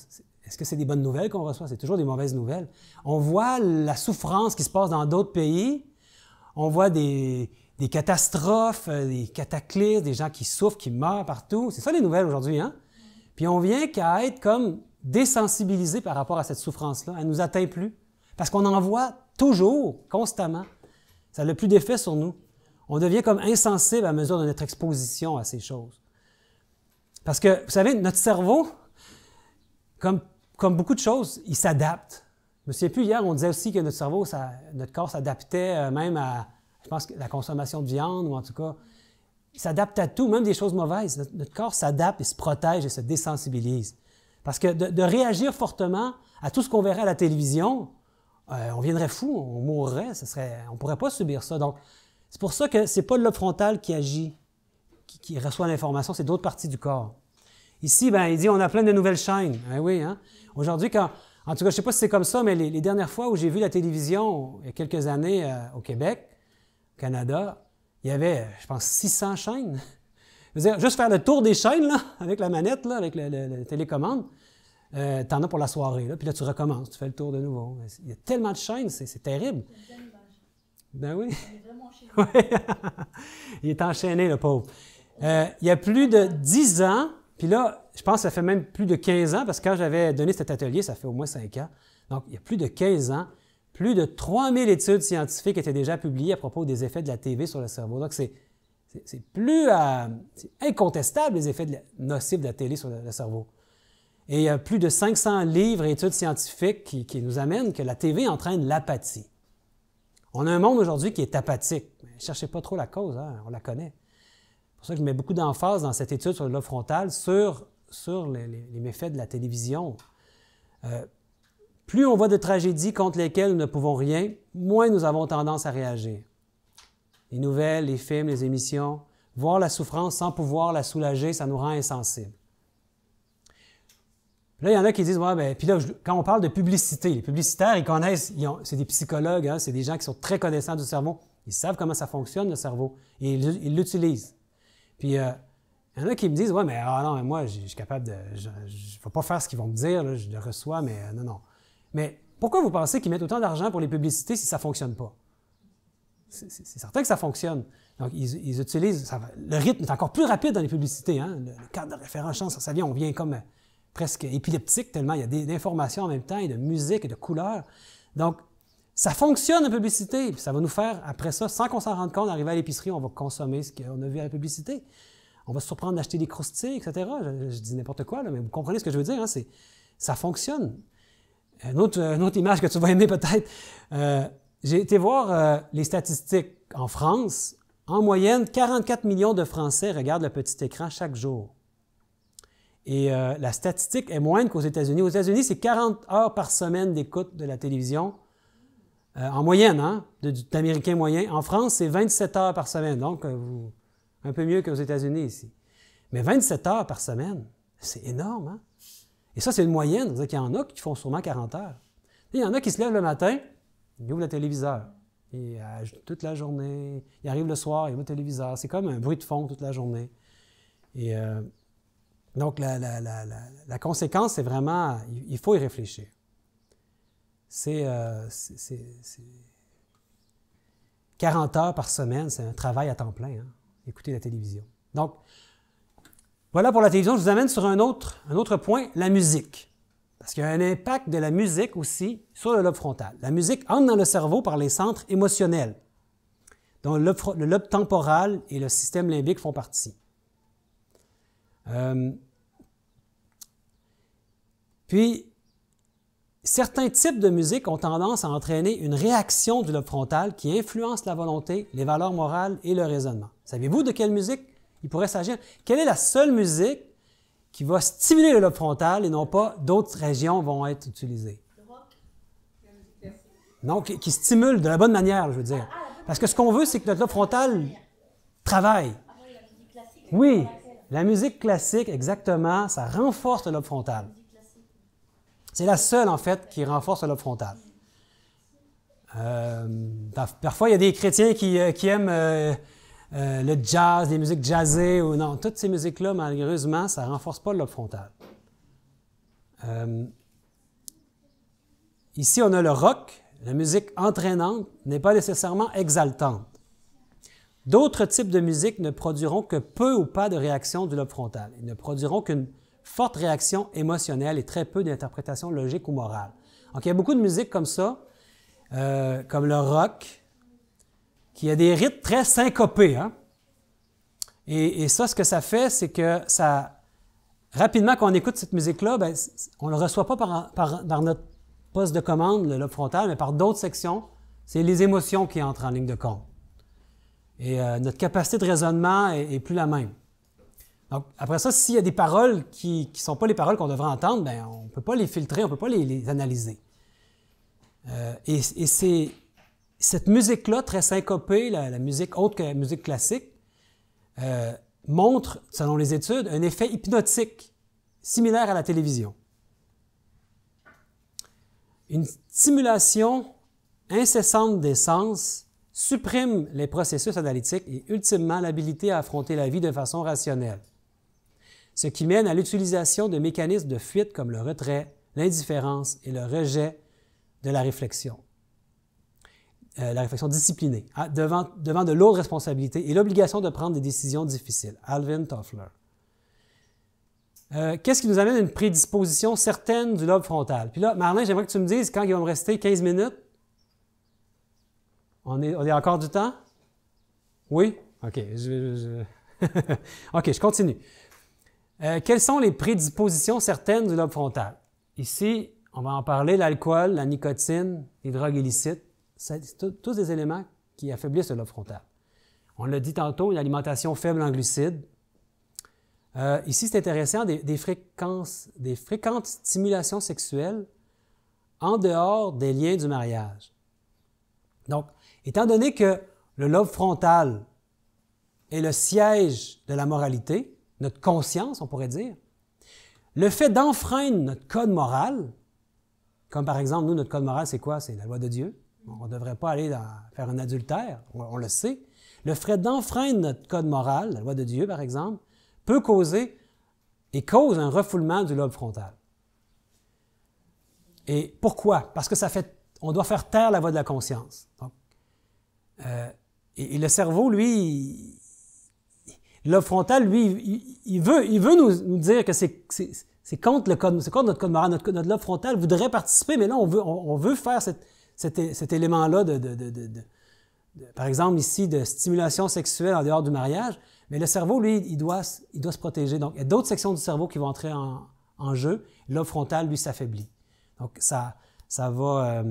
Est-ce que c'est des bonnes nouvelles qu'on reçoit? C'est toujours des mauvaises nouvelles. On voit la souffrance qui se passe dans d'autres pays. On voit des catastrophes, des cataclysmes, des gens qui souffrent, qui meurent partout. C'est ça les nouvelles aujourd'hui, hein? Puis on vient qu'à être comme désensibilisé par rapport à cette souffrance-là. Elle ne nous atteint plus. Parce qu'on en voit toujours, constamment. Ça n'a plus d'effet sur nous. On devient comme insensible à mesure de notre exposition à ces choses. Parce que, vous savez, notre cerveau, comme beaucoup de choses, il s'adapte. Je me souviens plus, hier, on disait aussi que notre cerveau, notre corps s'adaptait même à, je pense, la consommation de viande, ou en tout cas, il s'adapte à tout, même des choses mauvaises. Notre corps s'adapte et se protège et se désensibilise. Parce que de réagir fortement à tout ce qu'on verrait à la télévision, on viendrait fou, on mourrait, on ne pourrait pas subir ça. Donc, c'est pour ça que ce n'est pas le lobe frontal qui agit, qui reçoit l'information, c'est d'autres parties du corps. Ici, il dit on a plein de nouvelles chaînes. Oui, hein? Aujourd'hui, en tout cas, je ne sais pas si c'est comme ça, mais les dernières fois où j'ai vu la télévision, il y a quelques années au Québec, au Canada, il y avait, je pense, 600 chaînes. Je veux dire, juste faire le tour des chaînes, là, avec la manette, là, avec le télécommande, t'en as pour la soirée, là, puis là, tu recommences, tu fais le tour de nouveau. Il y a tellement de chaînes, c'est terrible. Ben oui. Il est vraiment enchaîné. Il est enchaîné, le pauvre. Il y a plus de 10 ans, puis là, je pense que ça fait même plus de 15 ans, parce que quand j'avais donné cet atelier, ça fait au moins 5 ans. Donc, il y a plus de 15 ans, plus de 3000 études scientifiques étaient déjà publiées à propos des effets de la TV sur le cerveau. Donc, c'est incontestable, les effets nocifs de la télé sur le cerveau. Et il y a plus de 500 livres et études scientifiques qui nous amènent que la TV entraîne l'apathie. On a un monde aujourd'hui qui est apathique. Ne cherchez pas trop la cause, hein, on la connaît. C'est pour ça que je mets beaucoup d'emphase dans cette étude sur le lobe frontal sur les méfaits de la télévision. Plus on voit de tragédies contre lesquelles nous ne pouvons rien, moins nous avons tendance à réagir. Les nouvelles, les films, les émissions, voir la souffrance sans pouvoir la soulager, ça nous rend insensibles. Là, il y en a qui disent, puis là, quand on parle de publicité, les publicitaires, ils connaissent, c'est des psychologues, hein, c'est des gens qui sont très connaissants du cerveau. Ils savent comment ça fonctionne, le cerveau, et ils l'utilisent. Puis, il y en a qui me disent, non, mais moi, je suis capable de, je ne vais pas faire ce qu'ils vont me dire, là, je le reçois, mais non. Mais pourquoi vous pensez qu'ils mettent autant d'argent pour les publicités si ça ne fonctionne pas? C'est certain que ça fonctionne. Donc, ils utilisent, le rythme est encore plus rapide dans les publicités, hein? Le cadre de référence, ça vient, on vient comme presque épileptique tellement il y a d'informations en même temps et de musique et de couleurs. Donc, ça fonctionne la publicité, puis ça va nous faire, après ça, sans qu'on s'en rende compte, arriver à l'épicerie, on va consommer ce qu'on a vu à la publicité. On va se surprendre d'acheter des croustilles, etc. Je dis n'importe quoi, là, mais vous comprenez ce que je veux dire, hein? Ça fonctionne. Une autre image que tu vas aimer peut-être. J'ai été voir les statistiques en France. En moyenne, 44 millions de Français regardent le petit écran chaque jour. Et la statistique est moindre qu'aux États-Unis. Aux États-Unis, c'est 40 heures par semaine d'écoute de la télévision. En moyenne, hein, d'Américains moyens. En France, c'est 27 heures par semaine. Donc, un peu mieux qu'aux États-Unis ici. Mais 27 heures par semaine, c'est énorme, hein? Et ça, c'est une moyenne. C'est-à-dire qu'il y en a qui font sûrement 40 heures. Il y en a qui se lèvent le matin, ils ouvrent le téléviseur. Et toute la journée, ils arrivent le soir, ils ouvrent le téléviseur. C'est comme un bruit de fond toute la journée. Et donc, la conséquence, c'est vraiment, il faut y réfléchir. C'est 40 heures par semaine, c'est un travail à temps plein, hein, écouter la télévision. Donc, voilà pour la télévision. Je vous amène sur un autre point, la musique. Parce qu'il y a un impact de la musique aussi sur le lobe frontal. La musique entre dans le cerveau par les centres émotionnels. dont le lobe temporal et le système limbique font partie. Puis, certains types de musique ont tendance à entraîner une réaction du lobe frontal qui influence la volonté, les valeurs morales et le raisonnement. Savez-vous de quelle musique il pourrait s'agir? Quelle est la seule musique qui va stimuler le lobe frontal et non pas d'autres régions vont être utilisées? Non, qui stimule de la bonne manière, je veux dire. Parce que ce qu'on veut, c'est que notre lobe frontal travaille. Oui, la musique classique, exactement, ça renforce le lobe frontal. C'est la seule, en fait, qui renforce le lobe frontal. Parfois, il y a des chrétiens qui aiment le jazz, les musiques jazzées, ou non. Toutes ces musiques-là, malheureusement, ça ne renforce pas le lobe frontal. Ici, on a le rock. La musique entraînante n'est pas nécessairement exaltante. D'autres types de musique ne produiront que peu ou pas de réaction du lobe frontal. Ils ne produiront qu'une forte réaction émotionnelle et très peu d'interprétation logique ou morale. Donc, il y a beaucoup de musique comme ça, comme le rock, qui a des rythmes très syncopés. Hein? Et ça, ce que ça fait, c'est que ça, rapidement, quand on écoute cette musique-là, ben, on ne le reçoit pas par notre poste de commande, le lobe frontal, mais par d'autres sections. C'est les émotions qui entrent en ligne de compte. Et notre capacité de raisonnement est plus la même. Donc, après ça, s'il y a des paroles qui ne sont pas les paroles qu'on devrait entendre, bien, on ne peut pas les filtrer, on ne peut pas les analyser. Et c'est cette musique-là, très syncopée, la musique autre que la musique classique, montre, selon les études, un effet hypnotique similaire à la télévision. Une stimulation incessante des sens supprime les processus analytiques et ultimement l'habilité à affronter la vie de façon rationnelle, ce qui mène à l'utilisation de mécanismes de fuite comme le retrait, l'indifférence et le rejet de la réflexion disciplinée, devant de lourdes responsabilités et l'obligation de prendre des décisions difficiles. Alvin Toffler. Qu'est-ce qui nous amène à une prédisposition certaine du lobe frontal? Puis là, Marlin, j'aimerais que tu me dises quand il va me rester 15 minutes. On est encore du temps? Oui? OK. OK, je continue. Quelles sont les prédispositions certaines du lobe frontal? Ici, on va en parler, l'alcool, la nicotine, les drogues illicites. C'est tous des éléments qui affaiblissent le lobe frontal. On l'a dit tantôt, une alimentation faible en glucides. Ici, c'est intéressant, des fréquentes stimulations sexuelles en dehors des liens du mariage. Donc, étant donné que le lobe frontal est le siège de la moralité, notre conscience, on pourrait dire, le fait d'enfreindre notre code moral, comme par exemple, nous, notre code moral, c'est quoi? C'est la loi de Dieu. On ne devrait pas aller faire un adultère, on le sait. Le fait d'enfreindre notre code moral, la loi de Dieu, par exemple, peut causer et cause un refoulement du lobe frontal. Et pourquoi? Parce que on doit faire taire la voix de la conscience. Donc, et le cerveau, lui, le lobe frontal, lui, il veut nous dire que c'est contre notre code moral. Notre lobe frontal voudrait participer, mais là, on veut faire cet élément-là par exemple, ici, de stimulation sexuelle en dehors du mariage. Mais le cerveau, lui, il doit se protéger. Donc, il y a d'autres sections du cerveau qui vont entrer en jeu. Le lobe frontal, lui, s'affaiblit. Donc, ça va...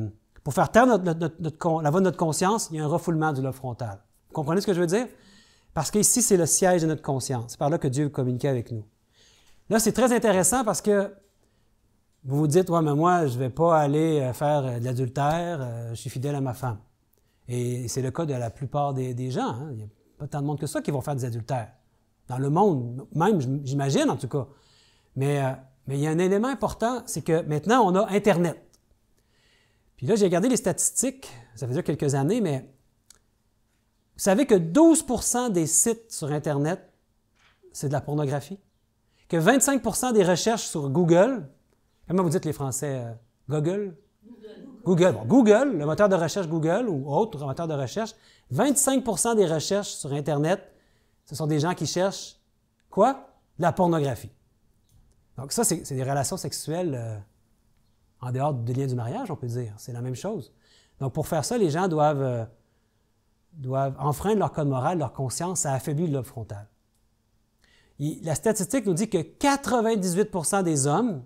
pour faire taire la voix de notre conscience, il y a un refoulement du lobe frontal. Vous comprenez ce que je veux dire? Parce qu'ici, c'est le siège de notre conscience. C'est par là que Dieu communique avec nous. Là, c'est très intéressant parce que vous vous dites, « Ouais, mais moi, je ne vais pas aller faire de l'adultère, je suis fidèle à ma femme. » Et c'est le cas de la plupart des gens. Hein? Il n'y a pas tant de monde que ça qui vont faire des adultères. Dans le monde, même, j'imagine en tout cas. Mais il y a un élément important, c'est que maintenant, on a Internet. Puis là, j'ai regardé les statistiques, ça fait déjà quelques années, mais vous savez que 12% des sites sur Internet, c'est de la pornographie. Que 25% des recherches sur Google, comment vous dites les Français? Google? Google. Bon, Google, le moteur de recherche Google ou autre moteur de recherche, 25% des recherches sur Internet, ce sont des gens qui cherchent quoi? De la pornographie. Donc ça, c'est des relations sexuelles en dehors des liens du mariage, on peut dire. C'est la même chose. Donc pour faire ça, les gens doivent doivent enfreindre leur code moral, leur conscience, ça affaiblit le lobe frontal. La statistique nous dit que 98% des hommes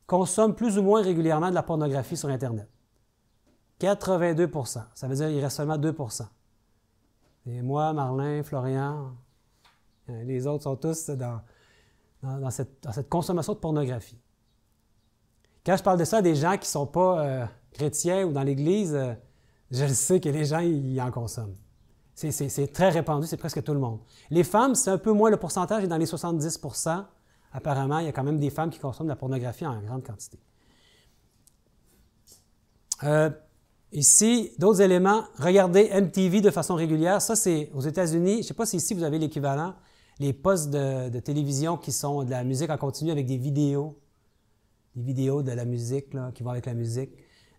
consomment plus ou moins régulièrement de la pornographie sur Internet. 82%. Ça veut dire qu'il reste seulement 2%. Et moi, Marlin, Florian, les autres sont tous dans cette consommation de pornographie. Quand je parle de ça à des gens qui ne sont pas chrétiens ou dans l'Église, je sais que les gens, ils en consomment. C'est très répandu, c'est presque tout le monde. Les femmes, c'est un peu moins, le pourcentage est dans les 70%. Apparemment, il y a quand même des femmes qui consomment de la pornographie en grande quantité. Ici, d'autres éléments. Regardez MTV de façon régulière. Ça, c'est aux États-Unis. Je ne sais pas si ici, vous avez l'équivalent. Les postes de télévision qui sont de la musique en continu avec des vidéos. Des vidéos de la musique là, qui vont avec la musique.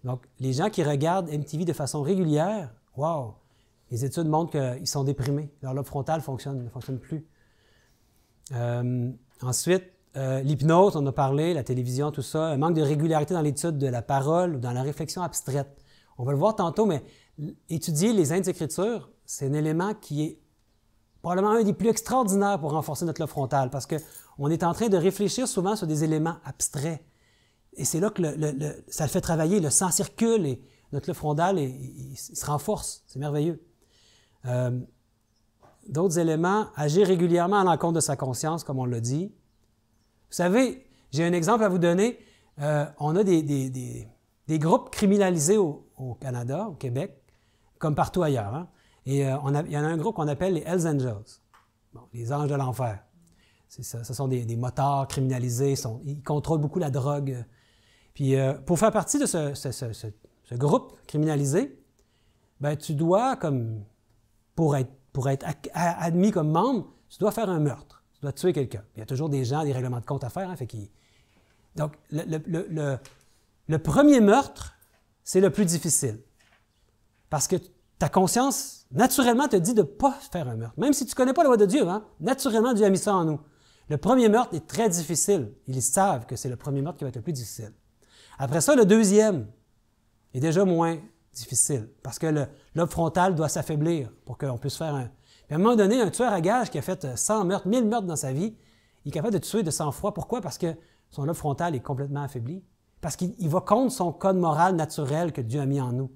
Donc, les gens qui regardent MTV de façon régulière, wow! Les études montrent qu'ils sont déprimés. Leur lobe frontal ne fonctionne plus. Ensuite, l'hypnose, on a parlé, la télévision, tout ça. Un manque de régularité dans l'étude de la parole ou dans la réflexion abstraite. On va le voir tantôt, mais étudier les Saintes Écritures, c'est un élément qui est probablement un des plus extraordinaires pour renforcer notre lobe frontal parce qu'on est en train de réfléchir souvent sur des éléments abstraits. Et c'est là que ça le fait travailler, le sang circule et notre lobe frontal il se renforce. C'est merveilleux. D'autres éléments, agir régulièrement à l'encontre de sa conscience, comme on l'a dit. Vous savez, j'ai un exemple à vous donner. On a des groupes criminalisés au Canada, au Québec, comme partout ailleurs. Hein? Et il y en a un groupe qu'on appelle les Hells Angels, bon, les anges de l'enfer. Ce sont des motards criminalisés, ils contrôlent beaucoup la drogue. Puis pour faire partie de ce groupe criminalisé, ben, tu dois, pour être admis comme membre, tu dois faire un meurtre. Tu dois tuer quelqu'un. Il y a toujours des règlements de compte à faire. Hein, donc, le premier meurtre, c'est le plus difficile. Parce que ta conscience, naturellement, te dit de ne pas faire un meurtre. Même si tu ne connais pas la loi de Dieu, hein, naturellement, Dieu a mis ça en nous. Le premier meurtre est très difficile. Ils savent que c'est le premier meurtre qui va être le plus difficile. Après ça, le deuxième est déjà moins difficile parce que le lobe frontal doit s'affaiblir pour qu'on puisse faire un... Puis à un moment donné, un tueur à gages qui a fait 100 meurtres, 1000 meurtres dans sa vie, il est capable de tuer de sang-froid. Pourquoi? Parce que son lobe frontal est complètement affaibli. Parce qu'il va contre son code moral naturel que Dieu a mis en nous.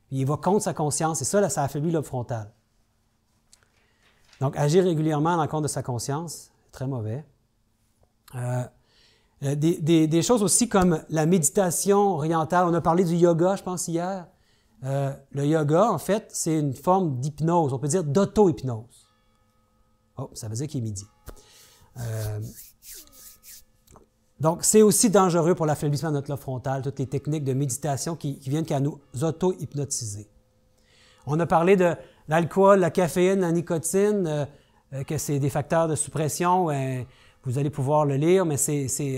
Puis il va contre sa conscience et ça, ça affaiblit le lobe frontal. Donc, agir régulièrement à l'encontre de sa conscience, c'est très mauvais. Des choses aussi comme la méditation orientale. On a parlé du yoga, je pense, hier. Le yoga, en fait, c'est une forme d'hypnose. On peut dire d'auto-hypnose. Oh, ça veut dire qu'il est midi. Donc, c'est aussi dangereux pour l'affaiblissement de notre lobe frontal, toutes les techniques de méditation qui viennent qu'à nous auto-hypnotiser. On a parlé de l'alcool, la caféine, la nicotine, que c'est des facteurs de suppression. Vous allez pouvoir le lire, mais ces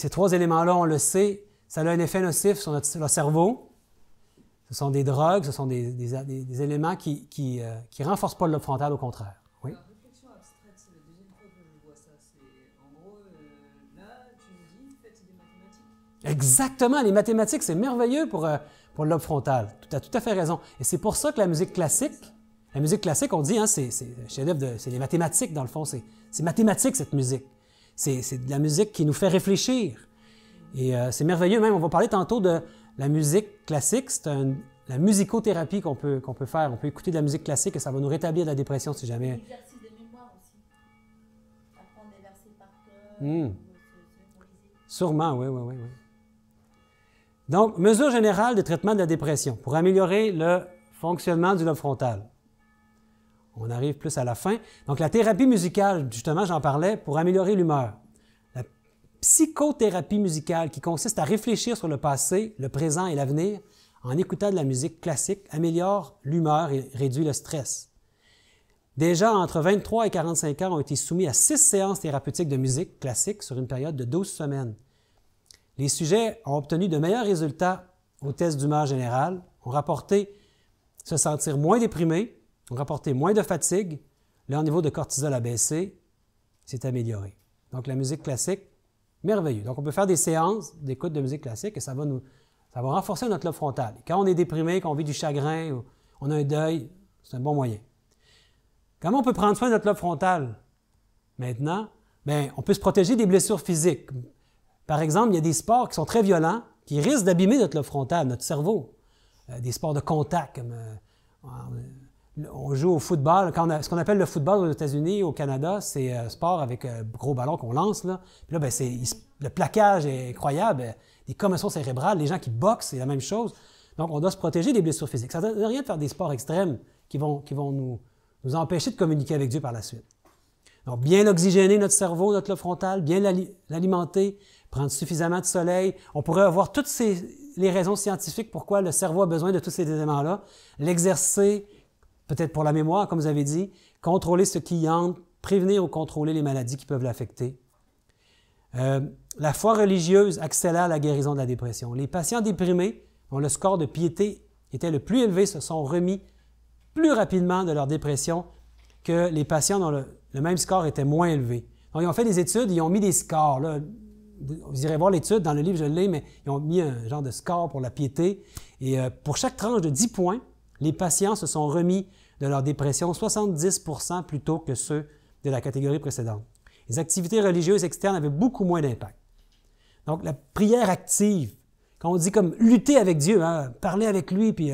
trois éléments-là, on le sait, ça a un effet nocif sur notre cerveau. Ce sont des drogues, ce sont des éléments qui ne renforcent pas le lobe frontal, au contraire. Oui? La réflexion abstraite, c'est la deuxième fois que je vois ça. En gros, là, tu me dis, faites des mathématiques. Exactement, les mathématiques, c'est merveilleux pour le lobe frontal. Tu as tout à fait raison. Et c'est pour ça que la musique classique, on dit, hein, c'est chef-d'œuvre c'est les mathématiques, dans le fond. C'est mathématique, cette musique. C'est de la musique qui nous fait réfléchir. Et c'est merveilleux, même. On va parler tantôt de la musique classique. C'est la musicothérapie qu'on peut faire. On peut écouter de la musique classique et ça va nous rétablir de la dépression si jamais... L'exercice de mémoire aussi. Apprendre des versets par cœur, Mmh. mémoriser. Sûrement, oui. Donc, mesure générale de traitement de la dépression pour améliorer le fonctionnement du lobe frontal. On arrive plus à la fin. Donc, la thérapie musicale, justement, j'en parlais, pour améliorer l'humeur. La psychothérapie musicale, qui consiste à réfléchir sur le passé, le présent et l'avenir en écoutant de la musique classique, améliore l'humeur et réduit le stress. Déjà, entre 23 et 45 ans ont été soumis à 6 séances thérapeutiques de musique classique sur une période de 12 semaines. Les sujets ont obtenu de meilleurs résultats au test d'humeur générale, ont rapporté se sentir moins déprimés, ont rapporté moins de fatigue, leur niveau de cortisol a baissé, s'est amélioré. Donc, la musique classique, merveilleux. Donc, on peut faire des séances d'écoute de musique classique et ça va renforcer notre lobe frontal. Et quand on est déprimé, qu'on vit du chagrin on a un deuil, c'est un bon moyen. Comment on peut prendre soin de notre lobe frontal? Maintenant, bien, on peut se protéger des blessures physiques. Par exemple, il y a des sports qui sont très violents, qui risquent d'abîmer notre lobe frontal, notre cerveau. Des sports de contact, comme on joue au football. Ce qu'on appelle le football aux États-Unis, au Canada, c'est un sport avec un gros ballon qu'on lance. Là. Puis là, bien, le plaquage est incroyable, des commotions cérébrales, les gens qui boxent, c'est la même chose. Donc, on doit se protéger des blessures physiques. Ça ne donne rien de faire des sports extrêmes qui vont nous empêcher de communiquer avec Dieu par la suite. Donc, bien oxygéner notre cerveau, notre lobe frontal, bien l'alimenter, prendre suffisamment de soleil. On pourrait avoir toutes les raisons scientifiques pourquoi le cerveau a besoin de tous ces éléments-là. L'exercer, peut-être pour la mémoire, comme vous avez dit, contrôler ce qui y entre, prévenir ou contrôler les maladies qui peuvent l'affecter. La foi religieuse accélère la guérison de la dépression. Les patients déprimés dont le score de piété était le plus élevé se sont remis plus rapidement de leur dépression que les patients dont le même score était moins élevé. Donc, ils ont fait des études, ils ont mis des scores. Là. Vous irez voir l'étude, dans le livre, je l'ai, mais ils ont mis un genre de score pour la piété. Et pour chaque tranche de 10 points, les patients se sont remis de leur dépression 70 % plus tôt que ceux de la catégorie précédente. Les activités religieuses externes avaient beaucoup moins d'impact. Donc, la prière active, quand on dit comme lutter avec Dieu, hein, parler avec lui, puis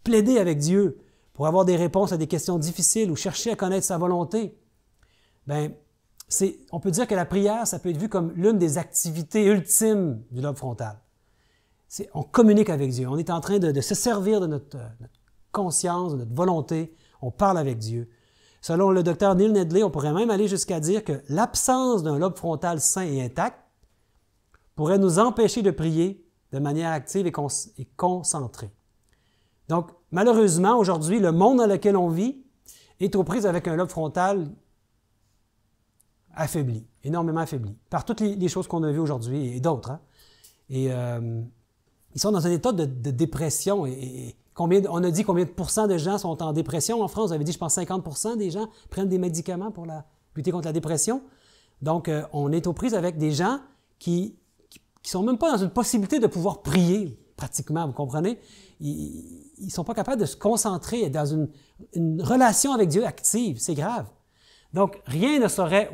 plaider avec Dieu pour avoir des réponses à des questions difficiles ou chercher à connaître sa volonté, bien, on peut dire que la prière, ça peut être vu comme l'une des activités ultimes du lobe frontal. On communique avec Dieu. On est en train de se servir de notre conscience, de notre volonté. On parle avec Dieu. Selon le docteur Neil Nedley, on pourrait même aller jusqu'à dire que l'absence d'un lobe frontal sain et intact pourrait nous empêcher de prier de manière active et concentrée. Donc, malheureusement, aujourd'hui, le monde dans lequel on vit est aux prises avec un lobe frontal affaibli, énormément affaibli, par toutes les choses qu'on a vues aujourd'hui et d'autres. Hein? Et ils sont dans un état de dépression. On a dit combien de pourcents de gens sont en dépression en France? Vous avez dit, je pense, 50 % des gens prennent des médicaments pour lutter contre la dépression. Donc, on est aux prises avec des gens qui ne sont même pas dans une possibilité de pouvoir prier, pratiquement, vous comprenez? Ils ne sont pas capables de se concentrer dans une relation avec Dieu active. C'est grave. Donc, rien ne saurait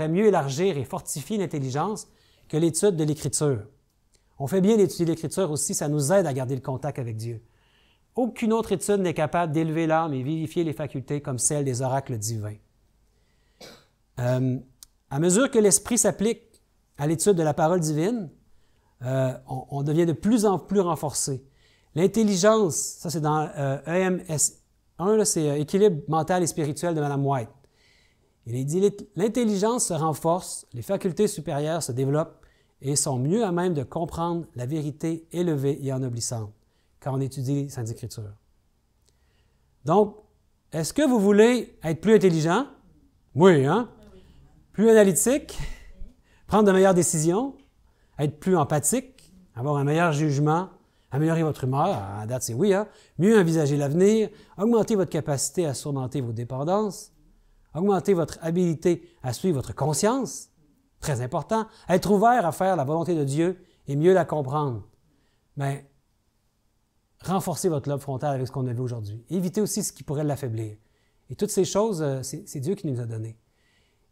mieux élargir et fortifier l'intelligence que l'étude de l'Écriture. On fait bien d'étudier l'Écriture aussi, ça nous aide à garder le contact avec Dieu. Aucune autre étude n'est capable d'élever l'âme et vivifier les facultés comme celle des oracles divins. À mesure que l'Esprit s'applique à l'étude de la parole divine, on devient de plus en plus renforcé. L'intelligence, ça c'est dans EMS 1, là, c'est Équilibre mental et spirituel de Mme White. Il dit « L'intelligence se renforce, les facultés supérieures se développent et sont mieux à même de comprendre la vérité élevée et ennoblissante quand on étudie les Saintes Écritures. » Donc, est-ce que vous voulez être plus intelligent? Oui, hein? Plus analytique? Prendre de meilleures décisions? Être plus empathique? Avoir un meilleur jugement? Améliorer votre humeur, à date c'est oui, hein? Mieux envisager l'avenir, augmenter votre capacité à surmonter vos dépendances, augmenter votre habilité à suivre votre conscience, très important, être ouvert à faire la volonté de Dieu et mieux la comprendre. Bien, renforcez votre lobe frontal avec ce qu'on a vu aujourd'hui. Évitez aussi ce qui pourrait l'affaiblir. Et toutes ces choses, c'est Dieu qui nous a données.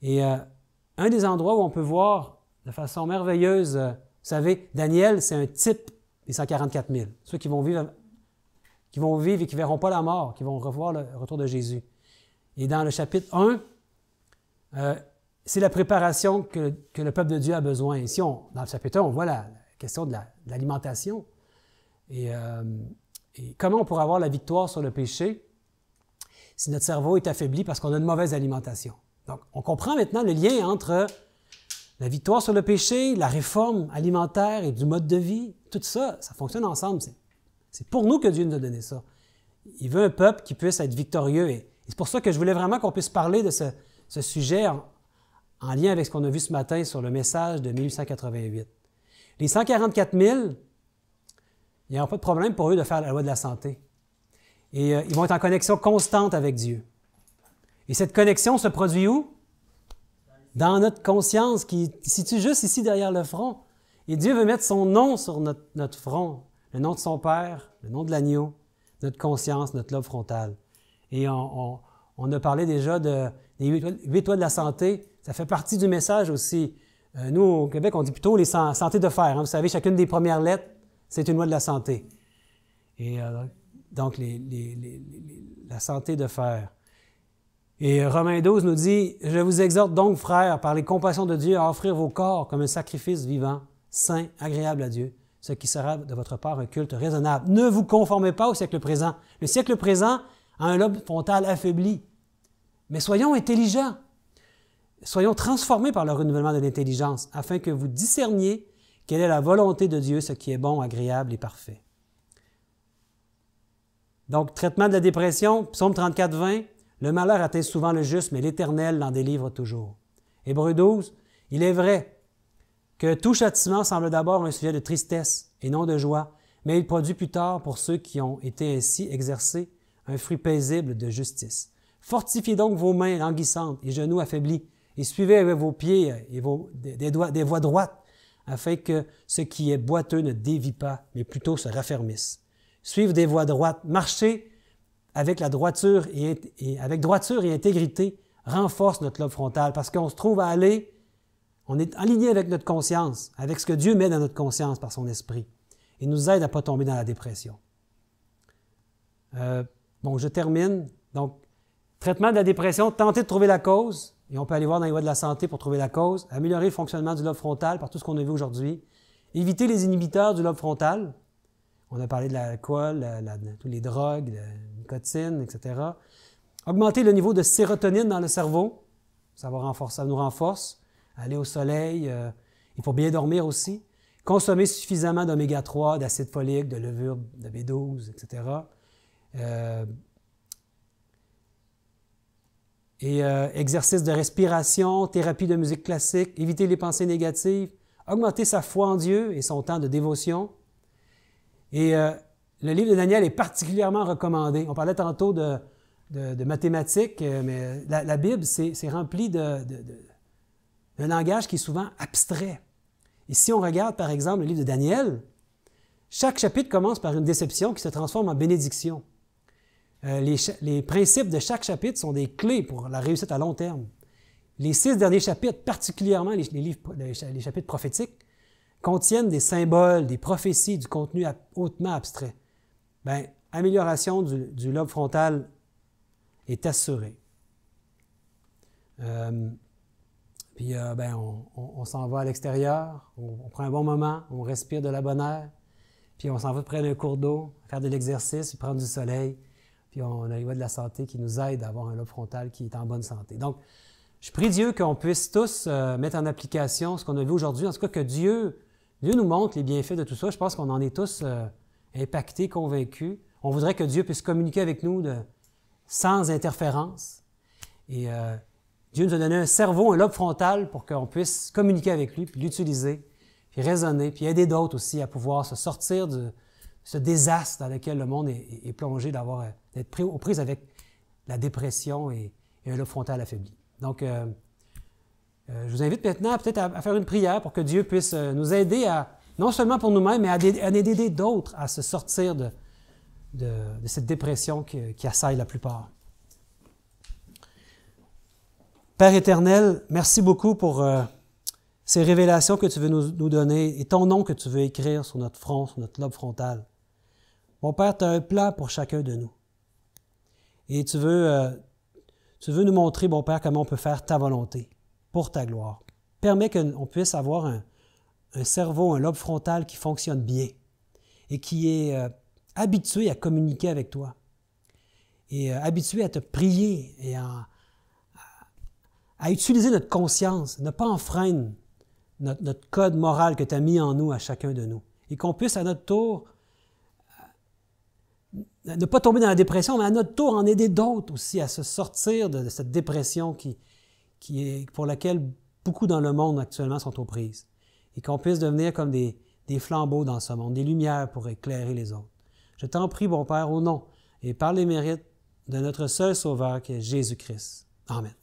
Et un des endroits où on peut voir de façon merveilleuse, vous savez, Daniel, c'est un type des 144 000, ceux qui vont vivre et qui ne verront pas la mort, qui vont revoir le retour de Jésus. Et dans le chapitre 1, c'est la préparation que le peuple de Dieu a besoin. Ici, dans le chapitre 1, on voit la question de l'alimentation. Et comment on pourra avoir la victoire sur le péché si notre cerveau est affaibli parce qu'on a une mauvaise alimentation. Donc, on comprend maintenant le lien entre la victoire sur le péché, la réforme alimentaire et du mode de vie. Tout ça, ça fonctionne ensemble. C'est pour nous que Dieu nous a donné ça. Il veut un peuple qui puisse être victorieux. Et c'est pour ça que je voulais vraiment qu'on puisse parler de ce sujet en lien avec ce qu'on a vu ce matin sur le message de 1888. Les 144 000, il n'y aura pas de problème pour eux de faire la loi de la santé. Et ils vont être en connexion constante avec Dieu. Et cette connexion se produit où? Dans notre conscience qui se situe juste ici derrière le front. Et Dieu veut mettre son nom sur notre front. le nom de son Père, le nom de l'agneau, notre conscience, notre lobe frontal. Et on a parlé déjà des 8 lois de la santé. Ça fait partie du message aussi. Nous, au Québec, on dit plutôt les santé de fer. Hein. Vous savez, chacune des premières lettres, c'est une loi de la santé. Et donc, la santé de fer. Et Romains 12 nous dit, « Je vous exhorte donc, frères, par les compassions de Dieu, à offrir vos corps comme un sacrifice vivant, saint, agréable à Dieu, ce qui sera de votre part un culte raisonnable. Ne vous conformez pas au siècle présent. » Le siècle présent a un lobe frontal affaibli. Mais soyons intelligents. Soyons transformés par le renouvellement de l'intelligence, afin que vous discerniez quelle est la volonté de Dieu, ce qui est bon, agréable et parfait. Donc, traitement de la dépression, Psaume 34, 20. Le malheur atteint souvent le juste, mais l'Éternel l'en délivre toujours. Hébreux 12. Il est vrai que tout châtiment semble d'abord un sujet de tristesse et non de joie, mais il produit plus tard, pour ceux qui ont été ainsi exercés, un fruit paisible de justice. Fortifiez donc vos mains languissantes et genoux affaiblis, et suivez avec vos pieds et des voies droites, afin que ce qui est boiteux ne dévie pas, mais plutôt se raffermisse. Suivre des voies droites, marcher avec la droiture avec droiture et intégrité renforce notre lobe frontal, parce qu'on se trouve à aller, on est aligné avec notre conscience, avec ce que Dieu met dans notre conscience par son esprit, et nous aide à ne pas tomber dans la dépression. Je termine. Donc, traitement de la dépression, tenter de trouver la cause, et on peut aller voir dans les lois de la santé pour trouver la cause, améliorer le fonctionnement du lobe frontal par tout ce qu'on a vu aujourd'hui, éviter les inhibiteurs du lobe frontal. On a parlé de l'alcool, tous les drogues, la nicotine, etc. Augmenter le niveau de sérotonine dans le cerveau, ça nous renforce. Aller au soleil, et pour bien dormir aussi. Consommer suffisamment d'oméga 3, d'acide folique, de levure, de B12, etc. Exercice de respiration, thérapie de musique classique, éviter les pensées négatives, augmenter sa foi en Dieu et son temps de dévotion. Et le livre de Daniel est particulièrement recommandé. On parlait tantôt de mathématiques, mais la Bible, c'est rempli d'un langage qui est souvent abstrait. Et si on regarde, par exemple, le livre de Daniel, chaque chapitre commence par une déception qui se transforme en bénédiction. Les principes de chaque chapitre sont des clés pour la réussite à long terme. Les 6 derniers chapitres, particulièrement les chapitres prophétiques, contiennent des symboles, des prophéties, du contenu hautement abstrait. Amélioration du lobe frontal est assurée. On s'en va à l'extérieur, on prend un bon moment, on respire de la bonne air, puis on s'en va près d'un cours d'eau, faire de l'exercice, prendre du soleil, puis on a les lois de la santé qui nous aident à avoir un lobe frontal qui est en bonne santé. Donc, je prie Dieu qu'on puisse tous mettre en application ce qu'on a vu aujourd'hui, en tout cas que Dieu nous montre les bienfaits de tout ça. Je pense qu'on en est tous impactés, convaincus. On voudrait que Dieu puisse communiquer avec nous sans interférence. Et Dieu nous a donné un cerveau, un lobe frontal pour qu'on puisse communiquer avec lui, puis l'utiliser, puis raisonner, puis aider d'autres aussi à pouvoir se sortir de ce désastre dans lequel le monde est plongé, d'être aux prises avec la dépression et un lobe frontal affaibli. Donc, je vous invite maintenant peut-être à faire une prière pour que Dieu puisse nous aider non seulement pour nous-mêmes, mais à aider d'autres à se sortir de cette dépression qui assaille la plupart. Père éternel, merci beaucoup pour ces révélations que tu veux nous donner et ton nom que tu veux écrire sur notre front, sur notre lobe frontal. Mon Père, tu as un plan pour chacun de nous. Et tu veux nous montrer, mon Père, comment on peut faire ta volonté pour ta gloire. Permets qu'on puisse avoir un cerveau, un lobe frontal qui fonctionne bien et qui est habitué à communiquer avec toi et habitué à te prier et à utiliser notre conscience, ne pas enfreindre notre code moral que tu as mis en nous à chacun de nous. Et qu'on puisse à notre tour ne pas tomber dans la dépression, mais à notre tour en aider d'autres aussi à se sortir de cette dépression pour laquelle beaucoup dans le monde actuellement sont aux prises. Et qu'on puisse devenir comme des flambeaux dans ce monde, des lumières pour éclairer les autres. Je t'en prie, bon Père, au nom et par les mérites de notre seul Sauveur qui est Jésus-Christ. Amen.